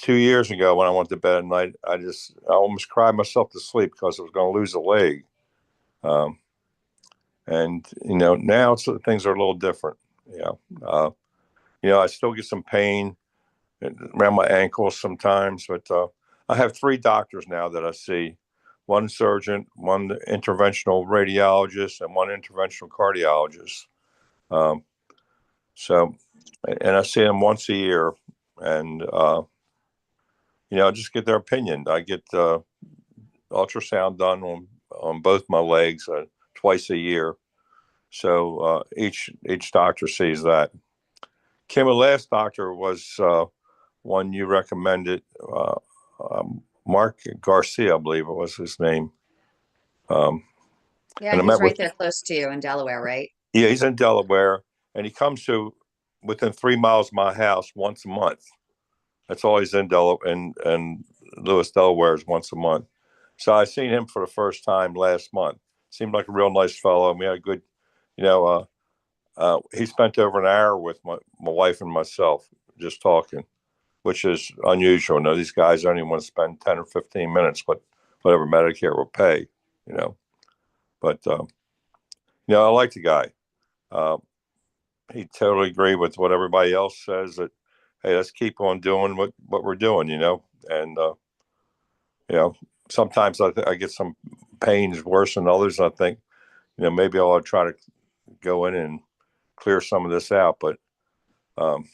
Speaker 5: 2 years ago when I went to bed at night, I almost cried myself to sleep because I was going to lose a leg. And now things are a little different. I still get some pain around my ankles sometimes, but I have 3 doctors now that I see: one surgeon, one interventional radiologist, and one interventional cardiologist. Um, so, and I see them once a year, and I just get their opinion. I get ultrasound done on both my legs twice a year. So each doctor sees that. Kim, the last doctor was one you recommended, Mark Garcia, I believe it was his name.
Speaker 1: Yeah,
Speaker 5: And I
Speaker 1: he's
Speaker 5: met
Speaker 1: right
Speaker 5: with,
Speaker 1: there close to you in Delaware, right?
Speaker 5: yeah, he's in Delaware, and he comes to within 3 miles of my house once a month. That's all he's in Delaware, and Lewis, Delaware is once a month. So I seen him for the first time last month. Seemed like a real nice fellow. And we had a good, he spent over an hour with my wife and myself just talking, which is unusual. These guys only want to spend 10 or 15 minutes, but whatever Medicare will pay, you know. But, I like the guy. Uh, he totally agree with what everybody else says that, hey, let's keep on doing what we're doing, And, sometimes I get some pains worse than others. I think, maybe I'll try to go in and clear some of this out, but um,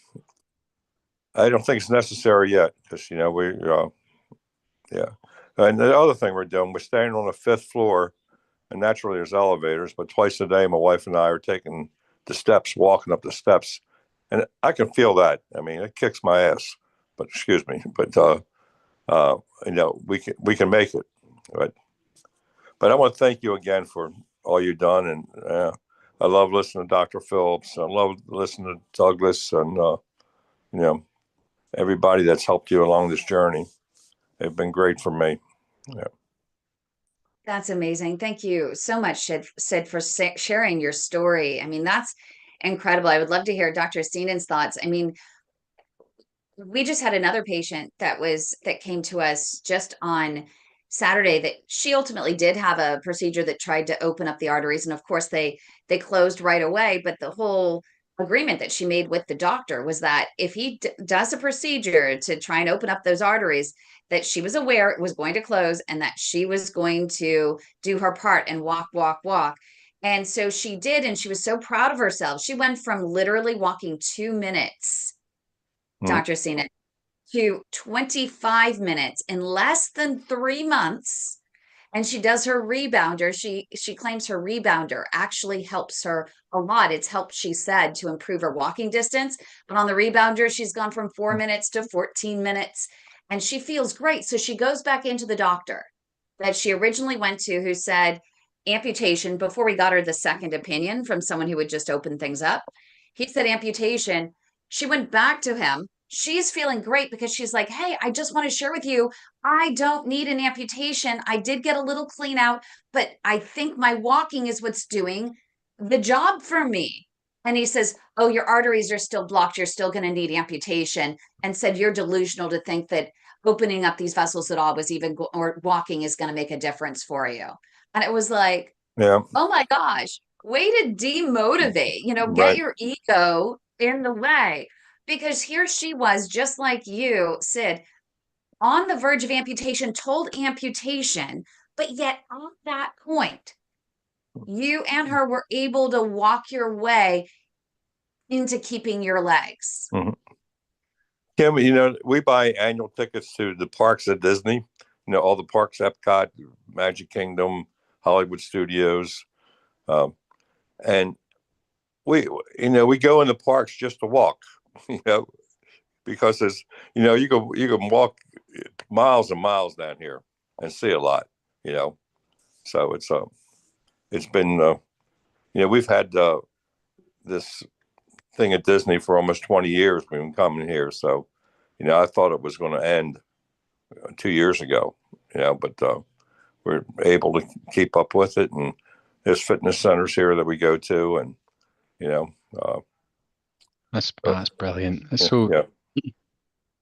Speaker 5: I don't think it's necessary yet because, yeah. And the other thing we're doing, we're staying on the 5th floor, and naturally there's elevators, but twice a day, my wife and I are taking the steps, walking up the steps, and I can feel that. I mean, it kicks my ass, but excuse me, but we can make it. But I want to thank you again for all you've done, and I love listening to Dr. Phillips. I love listening to Douglas, and you know everybody that's helped you along this journey. They've been great for me. Yeah.
Speaker 1: That's amazing. Thank you so much, Sid, for sharing your story. I mean, that's incredible. I would love to hear Dr. Seenan's thoughts. I mean, we just had another patient that came to us just on Saturday that she ultimately did have a procedure that tried to open up the arteries, and of course they closed right away. But the whole agreement that she made with the doctor was that if he does a procedure to try and open up those arteries, that she was aware it was going to close and that she was going to do her part and walk, walk, walk. And so she did, and she was so proud of herself. She went from literally walking 2 minutes,
Speaker 5: Mm.
Speaker 1: Dr. Sina, to 25 minutes in less than 3 months. And she does her rebounder. She claims her rebounder actually helps her a lot. It's helped, she said, to improve her walking distance. But on the rebounder, she's gone from 4 minutes to 14 minutes, and she feels great. So she goes back into the doctor that she originally went to, who said amputation, before we got her the second opinion from someone who would just open things up. He said amputation. She went back to him. She's feeling great because she's like, hey, I just want to share with you, I don't need an amputation. I did get a little clean out, but I think my walking is what's doing the job for me. And he says, oh, your arteries are still blocked. You're still going to need amputation. And said, you're delusional to think that opening up these vessels at all was even, or walking is going to make a difference for you. And it was like,
Speaker 5: Yeah.
Speaker 1: oh my gosh, way to demotivate, get
Speaker 5: Right.
Speaker 1: your ego in the way. Because here she was, just like you, Sid, on the verge of amputation, told amputation, but yet on that point, you and her were able to walk your way into keeping your legs.
Speaker 5: Mm-hmm. Kim, we buy annual tickets to the parks at Disney. All the parks, Epcot, Magic Kingdom, Hollywood Studios, and we go in the parks just to walk. Because there's, you can walk miles and miles down here and see a lot. So it's been we've had this thing at Disney for almost 20 years. We've been coming here, so I thought it was going to end 2 years ago. But we're able to keep up with it, and there's fitness centers here that we go to, and
Speaker 2: That's brilliant. It's so
Speaker 5: yeah.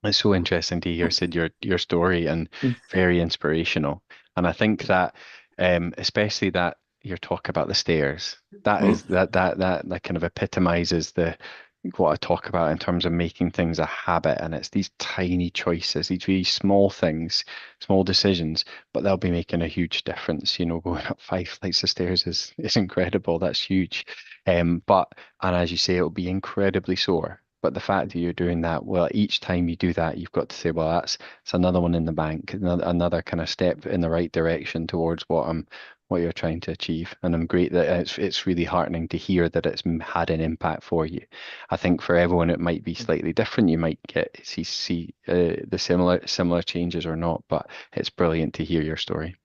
Speaker 2: It's so interesting to hear, Sid, your story, and very inspirational. And I think that, especially that your talk about the stairs, that kind of epitomizes what I talk about in terms of making things a habit. And it's these tiny choices, these really small things, small decisions, but they'll be making a huge difference. Going up 5 flights of stairs is incredible. That's huge. And as you say, it'll be incredibly sore. But the fact that you're doing that, well, each time you do that, you've got to say, well, it's another one in the bank, another kind of step in the right direction towards what you're trying to achieve. And I'm great that it's really heartening to hear that it's had an impact for you. I think for everyone it might be slightly different. You might see the similar changes or not, but it's brilliant to hear your story.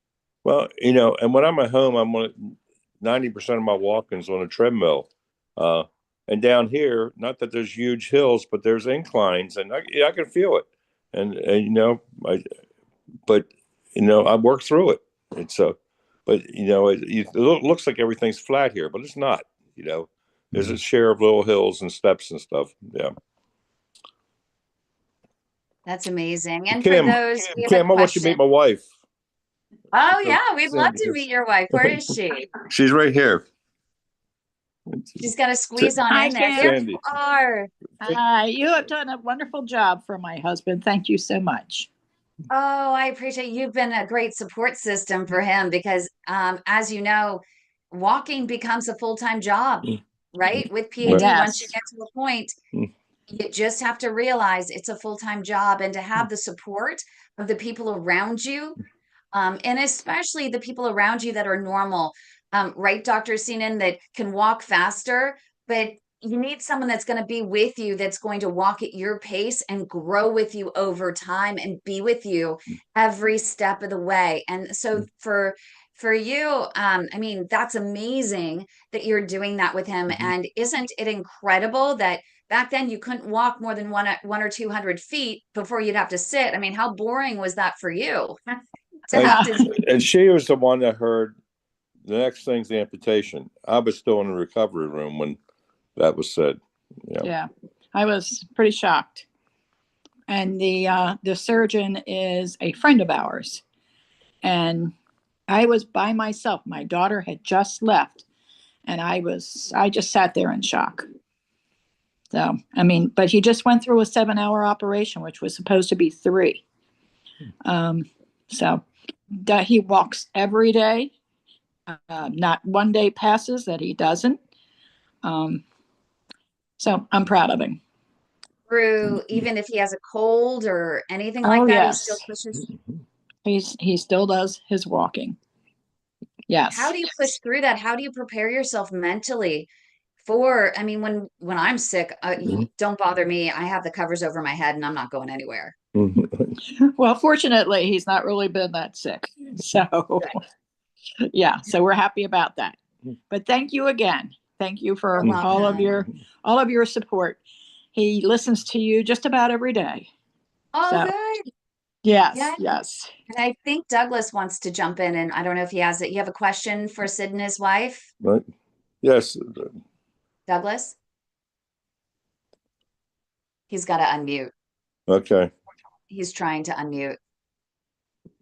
Speaker 5: Well, and when I'm at home, I'm on 90% of my walking's on a treadmill. And down here, not that there's huge hills, but there's inclines, and I can feel it. And I work through it. But it looks like everything's flat here, but it's not. There's a share of little hills and steps and stuff. Yeah.
Speaker 1: That's amazing. And
Speaker 5: Kim,
Speaker 1: for those,
Speaker 5: Kim, I want you to meet my wife.
Speaker 1: Oh yeah, we'd love to meet your wife. Where is she?
Speaker 5: She's right here.
Speaker 1: She's got to squeeze on
Speaker 7: Hi,
Speaker 1: in there.
Speaker 7: Kim.
Speaker 1: There
Speaker 5: Sandy.
Speaker 1: you are.
Speaker 7: You have done a wonderful job for my husband. Thank you so much.
Speaker 1: Oh, I appreciate you've been a great support system for him because, as you know, walking becomes a full-time job, right? With PAD, once you
Speaker 7: Yes.
Speaker 1: get to a point, you just have to realize it's a full-time job, and to have the support of the people around you, and especially the people around you that are normal, right, Dr. Seenan, that can walk faster, but you need someone that's going to be with you, that's going to walk at your pace and grow with you over time and be with you every step of the way. And so for you, I mean, that's amazing that you're doing that with him. And isn't it incredible that back then you couldn't walk more than one or 200 feet before you'd have to sit? I mean, how boring was that for you?
Speaker 5: And she was the one that heard the next thing's the amputation. I was still in the recovery room when that was said.
Speaker 7: Yeah, I was pretty shocked. And the surgeon is a friend of ours. And I was by myself. My daughter had just left, and I just sat there in shock. So, I mean, but he just went through a 7-hour operation, which was supposed to be 3. So that he walks every day. Not one day passes that he doesn't. So I'm proud of him.
Speaker 1: Through, even if he has a cold or anything like that,
Speaker 7: yes.
Speaker 1: he still pushes.
Speaker 7: He still does his walking. Yes.
Speaker 1: How do you push through that? How do you prepare yourself mentally for, I mean, when I'm sick, don't bother me. I have the covers over my head and I'm not going anywhere.
Speaker 7: Well, fortunately, he's not really been that sick. So, yeah, so we're happy about that. But thank you again. Thank you for all of your support. He listens to you just about every day.
Speaker 1: Oh,
Speaker 7: So,
Speaker 1: good.
Speaker 7: Yes.
Speaker 1: And I think Douglas wants to jump in, and I don't know if he has it. You have a question for Sid and his wife?
Speaker 5: Right. Yes.
Speaker 1: Douglas? He's got to unmute.
Speaker 5: Okay.
Speaker 1: He's trying to unmute.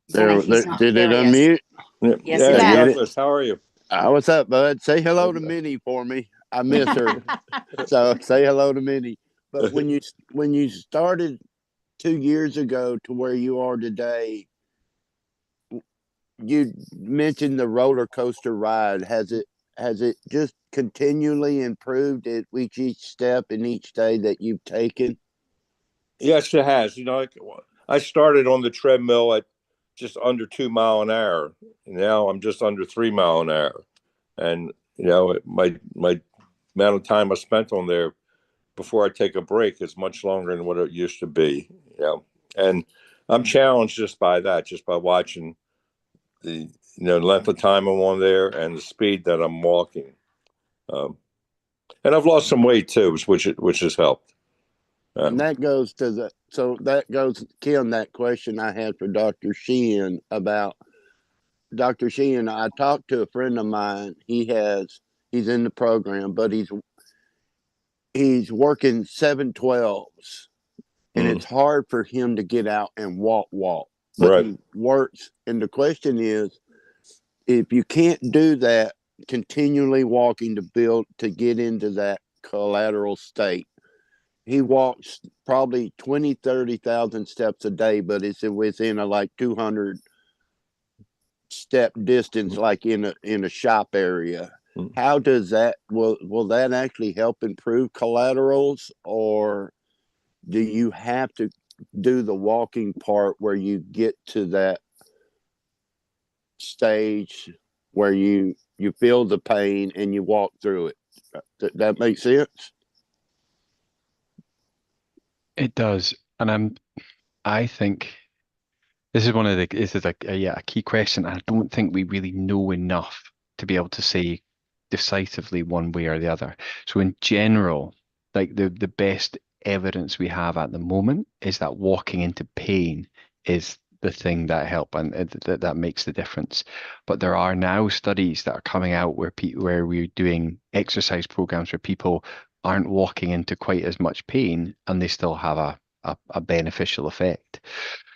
Speaker 3: There,
Speaker 1: He's not,
Speaker 3: did it
Speaker 1: there he is.
Speaker 3: unmute?
Speaker 1: Yes,
Speaker 5: Yeah,
Speaker 1: it
Speaker 3: did.
Speaker 5: Douglas, how are you?
Speaker 3: What's up, bud? Say hello to Minnie for me. I miss her. So say hello to Minnie. But when you started 2 years ago to where you are today, you mentioned the roller coaster ride. Has it just continually improved at each step in each day that you've taken?
Speaker 5: Yes, it has. You know, I started on the treadmill at just under 2 mile an hour. Now I'm just under 3 mile an hour, and you know, my amount of time I spent on there before I take a break is much longer than what it used to be. You know, and I'm challenged just by that, just by watching the length of time I'm on there and the speed that I'm walking. And I've lost some weight too, which has helped.
Speaker 3: And that goes to Kim, that question I had for Dr. Sheehan about Dr. Sheehan. I talked to a friend of mine. He's in the program, but he's working 7/12s, and it's hard for him to get out and walk. But
Speaker 5: Right.
Speaker 3: he works, and the question is, if you can't do that, continually walking to get into that collateral state. He walks probably 20, 30,000 steps a day, but it's within a like 200 step distance, like in a shop area. How does that, will that actually help improve collaterals, or do you have to do the walking part where you get to that stage where you feel the pain and you walk through it? That makes sense?
Speaker 2: It does. And I think this is a key question. I don't think we really know enough to be able to say decisively one way or the other. So in general, like the best evidence we have at the moment is that walking into pain is the thing that help and that makes the difference. But there are now studies that are coming out where we're doing exercise programs where people aren't walking into quite as much pain and they still have a beneficial effect.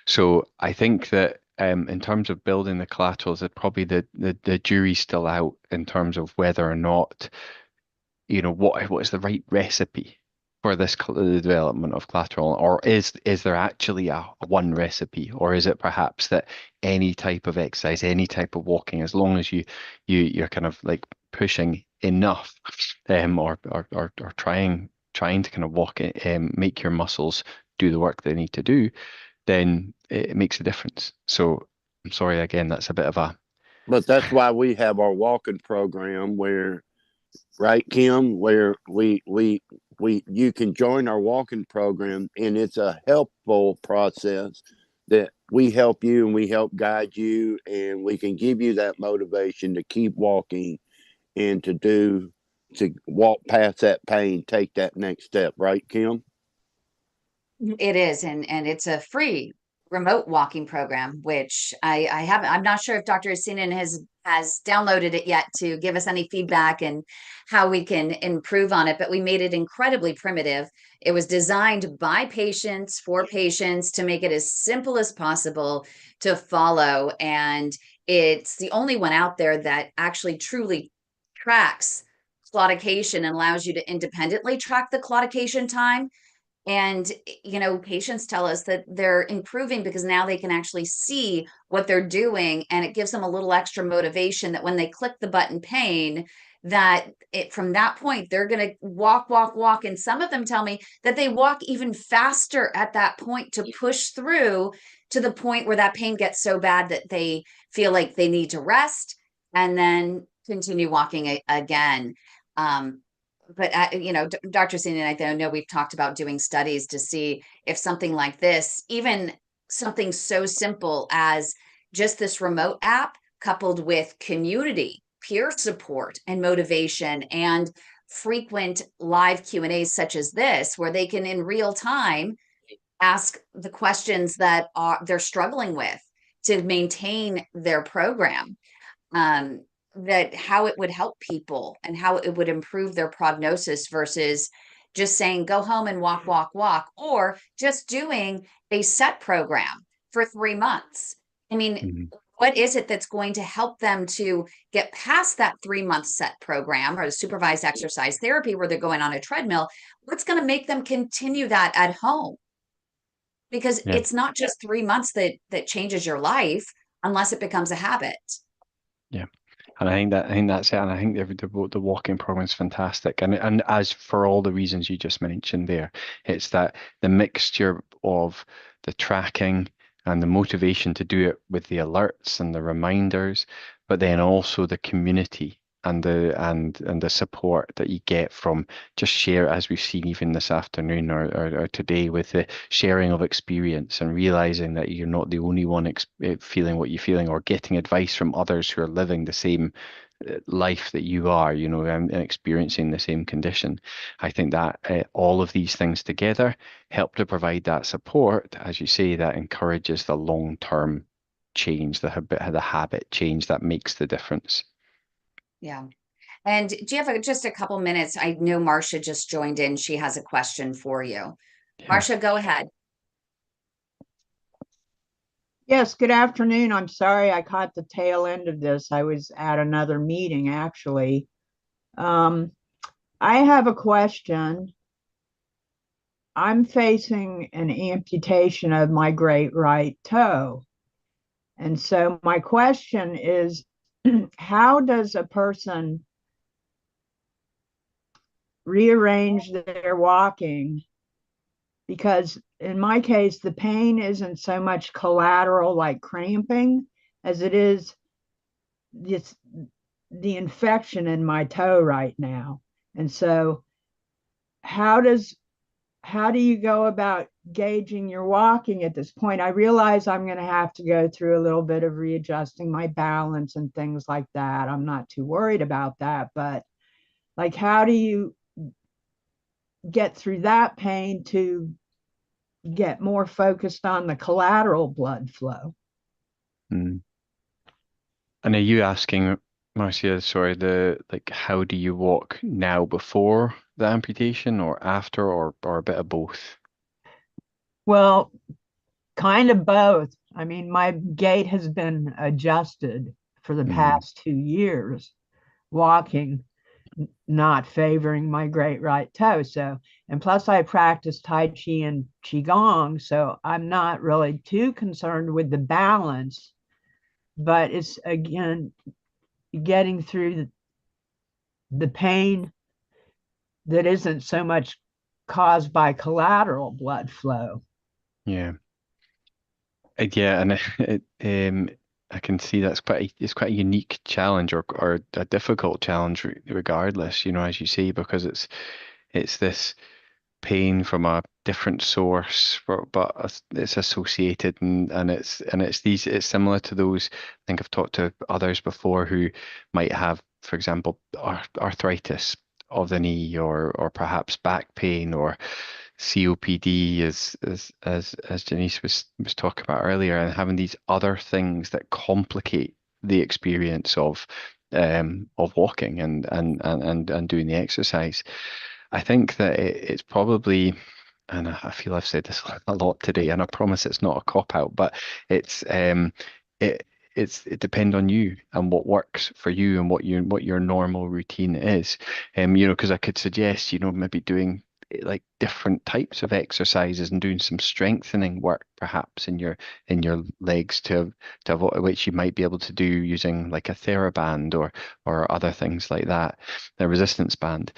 Speaker 2: So I think that in terms of building the collaterals, that probably the jury's still out in terms of whether or not, what is the right recipe for the development of collateral, or is there actually a one recipe, or is it perhaps that any type of exercise, any type of walking, as long as you're kind of like pushing enough, or trying to kind of make your muscles do the work they need to do, then it makes a difference. So I'm sorry, again, that's a bit of a.
Speaker 3: But that's why we have our walking program where, right, Kim, where you can join our walking program, and it's a helpful process that we help you and we help guide you, and we can give you that motivation to keep walking and to walk past that pain, take that next step, right, Kim?
Speaker 1: It is, and it's a free remote walking program, which I haven't. I'm not sure if Dr. Seenan has downloaded it yet to give us any feedback and how we can improve on it. But we made it incredibly primitive. It was designed by patients for patients to make it as simple as possible to follow, and it's the only one out there that actually truly tracks claudication and allows you to independently track the claudication time. And, patients tell us that they're improving because now they can actually see what they're doing. And it gives them a little extra motivation that when they click the button pain, from that point, they're going to walk, walk, walk. And some of them tell me that they walk even faster at that point to push through to the point where that pain gets so bad that they feel like they need to rest and then continue walking again. But Dr. Seenan, I know we've talked about doing studies to see if something like this, even something so simple as just this remote app coupled with community, peer support and motivation, and frequent live Q&As such as this, where they can in real time ask the questions that they're struggling with to maintain their program. That how it would help people and how it would improve their prognosis versus just saying, go home and walk, walk, walk, or just doing a set program for 3 months. I mean, what is it that's going to help them to get past that 3 month set program or supervised exercise therapy where they're going on a treadmill? What's going to make them continue that at home? Because
Speaker 2: Yeah.
Speaker 1: it's not just 3 months that changes your life unless it becomes a habit.
Speaker 2: Yeah. And I think that's it. And I think the walking program is fantastic. And as for all the reasons you just mentioned there, it's that the mixture of the tracking and the motivation to do it with the alerts and the reminders, but then also the community and the support that you get from just share, as we've seen even this afternoon or today, with the sharing of experience and realizing that you're not the only one feeling what you're feeling, or getting advice from others who are living the same life that you are, and experiencing the same condition. I think that all of these things together help to provide that support, as you say, that encourages the long-term change, the habit change that makes the difference.
Speaker 1: Yeah. And do you have just a couple minutes? I know Marcia just joined in. She has a question for you.
Speaker 2: Yeah.
Speaker 1: Marcia, go ahead.
Speaker 8: Yes, good afternoon. I'm sorry I caught the tail end of this. I was at another meeting, actually. I have a question. I'm facing an amputation of my great right toe. And so my question is, how does a person rearrange their walking? Because in my case, the pain isn't so much collateral like cramping as it is the infection in my toe right now. And so how do you go about gauging your walking at this point? I realize I'm going to have to go through a little bit of readjusting my balance and things like that. I'm not too worried about that, but like, how do you get through that pain to get more focused on the collateral blood flow?
Speaker 2: And are you asking, Marcia, sorry, how do you walk now before the amputation or after, or a bit of both?
Speaker 8: Well, kind of both. I mean, my gait has been adjusted for the past 2 years, walking not favoring my great right toe. So, and plus I practice Tai Chi and Qigong, so I'm not really too concerned with the balance, but it's again getting through the pain that isn't so much caused by collateral blood flow.
Speaker 2: Yeah. Yeah, and I can see it's quite a unique challenge, or a difficult challenge regardless, as you say, because it's this pain from a different source, but it's associated, it's similar to those. I think I've talked to others before who might have, for example, arthritis of the knee, or perhaps back pain, or COPD, as Janice was talking about earlier, and having these other things that complicate the experience of walking and doing the exercise. I think that it's probably, and I feel I've said this a lot today, and I promise it's not a cop out, but it it depends on you and what works for you and what your normal routine is. Because I could suggest, maybe doing like different types of exercises and doing some strengthening work perhaps in your legs to avoid, which you might be able to do using like a TheraBand or other things like that. The resistance band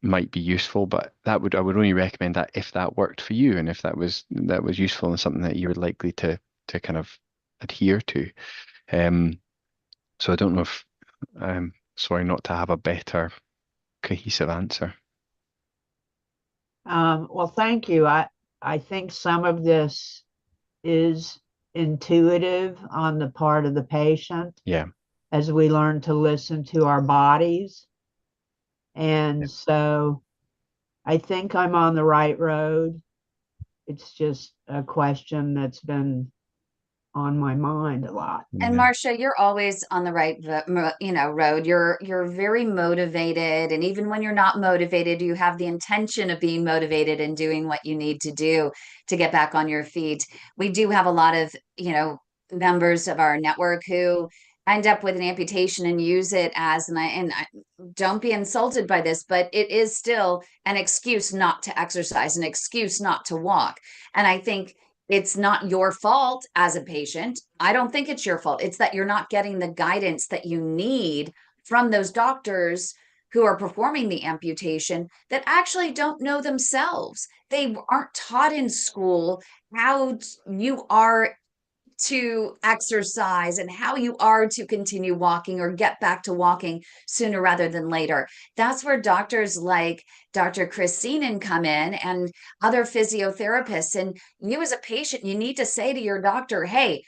Speaker 2: might be useful, but I would only recommend that if that worked for you, and if that was useful and something that you were likely to kind of adhere to. So I don't know if sorry not to have a better cohesive answer.
Speaker 8: Well, thank you. I think some of this is intuitive on the part of the patient.
Speaker 2: Yeah.
Speaker 8: As we learn to listen to our bodies. And so I think I'm on the right road. It's just a question that's been on my mind a lot.
Speaker 1: And Marcia, you're always on the right, road. You're very motivated, and even when you're not motivated, you have the intention of being motivated and doing what you need to do to get back on your feet. We do have a lot of, members of our network who end up with an amputation and use it as, and I don't be insulted by this, but it is still an excuse not to exercise, an excuse not to walk. And I think it's not your fault as a patient. I don't think it's your fault. It's that you're not getting the guidance that you need from those doctors who are performing the amputation that actually don't know themselves. They aren't taught in school how you are to exercise and how you are to continue walking or get back to walking sooner rather than later. That's where doctors like Dr. Chris Seenan come in, and other physiotherapists. And you as a patient, you need to say to your doctor, hey,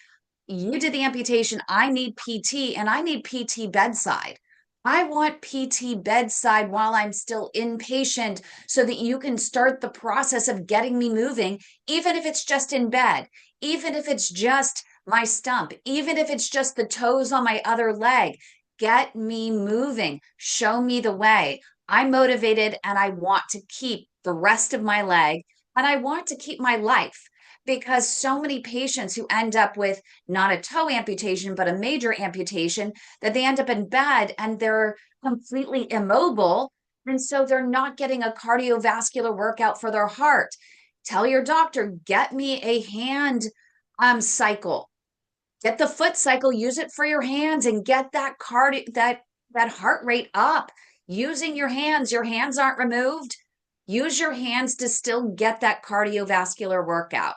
Speaker 1: you did the amputation. I need PT, and I need PT bedside. I want PT bedside while I'm still inpatient so that you can start the process of getting me moving, even if it's just in bed, even if it's just my stump, even if it's just the toes on my other leg. Get me moving. Show me the way. I'm motivated and I want to keep the rest of my leg, and I want to keep my life, because so many patients who end up with not a toe amputation, but a major amputation, that they end up in bed and they're completely immobile. And so they're not getting a cardiovascular workout for their heart. Tell your doctor, get me a hand cycle. Get the foot cycle, use it for your hands, and get that that heart rate up using your hands. Your hands aren't removed. Use your hands to still get that cardiovascular workout.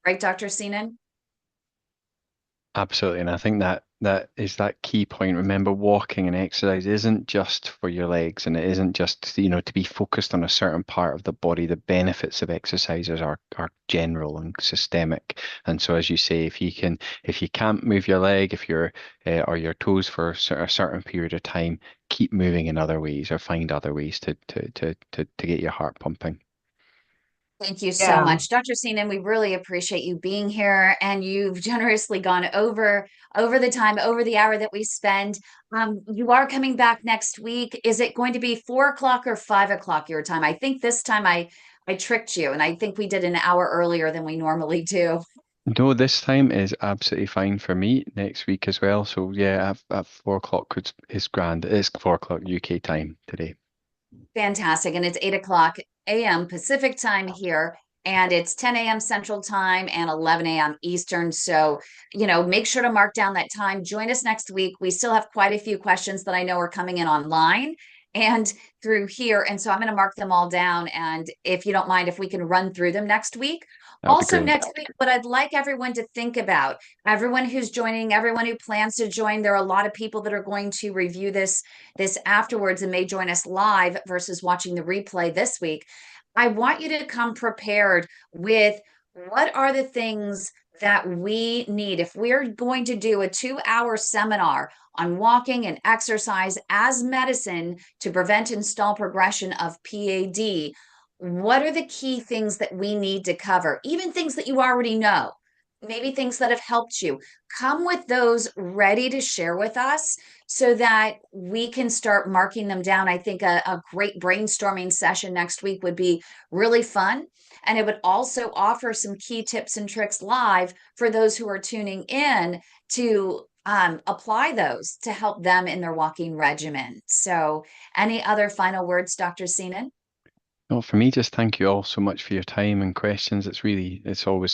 Speaker 1: Right, Dr. Seenan?
Speaker 2: Absolutely. And I think that is that key point. Remember, walking and exercise isn't just for your legs, and it isn't just, to be focused on a certain part of the body. The benefits of exercises are general and systemic. And so, as you say, if you can't move your leg, if you're or your toes for a certain period of time, keep moving in other ways, or find other ways to get your heart pumping.
Speaker 1: Thank you so much, Dr. Seenan. We really appreciate you being here, and you've generously gone over the time, over the hour that we spend. You are coming back next week. Is it going to be 4 o'clock or 5 o'clock your time? I think this time I tricked you, and I think we did an hour earlier than we normally do.
Speaker 2: No, this time is absolutely fine for me next week as well. So yeah, at 4 o'clock is grand. It is 4 o'clock UK time today.
Speaker 1: Fantastic. And it's 8 o'clock a.m. Pacific time here, and it's 10 a.m. Central time and 11 a.m. Eastern. So, make sure to mark down that time. Join us next week. We still have quite a few questions that I know are coming in online and through here. And so I'm going to mark them all down. And if you don't mind, if we can run through them next week. Also, next week, what I'd like everyone to think about, everyone who's joining, everyone who plans to join, there are a lot of people that are going to review this afterwards and may join us live versus watching the replay this week. I want you to come prepared with what are the things that we need. If we're going to do a 2-hour seminar on walking and exercise as medicine to prevent and stall progression of PAD, what are the key things that we need to cover? Even things that you already know, maybe things that have helped you. Come with those ready to share with us so that we can start marking them down. I think a great brainstorming session next week would be really fun. And it would also offer some key tips and tricks live for those who are tuning in to apply those to help them in their walking regimen. So any other final words, Dr. Seenan?
Speaker 2: Well, for me, just thank you all so much for your time and questions. It's always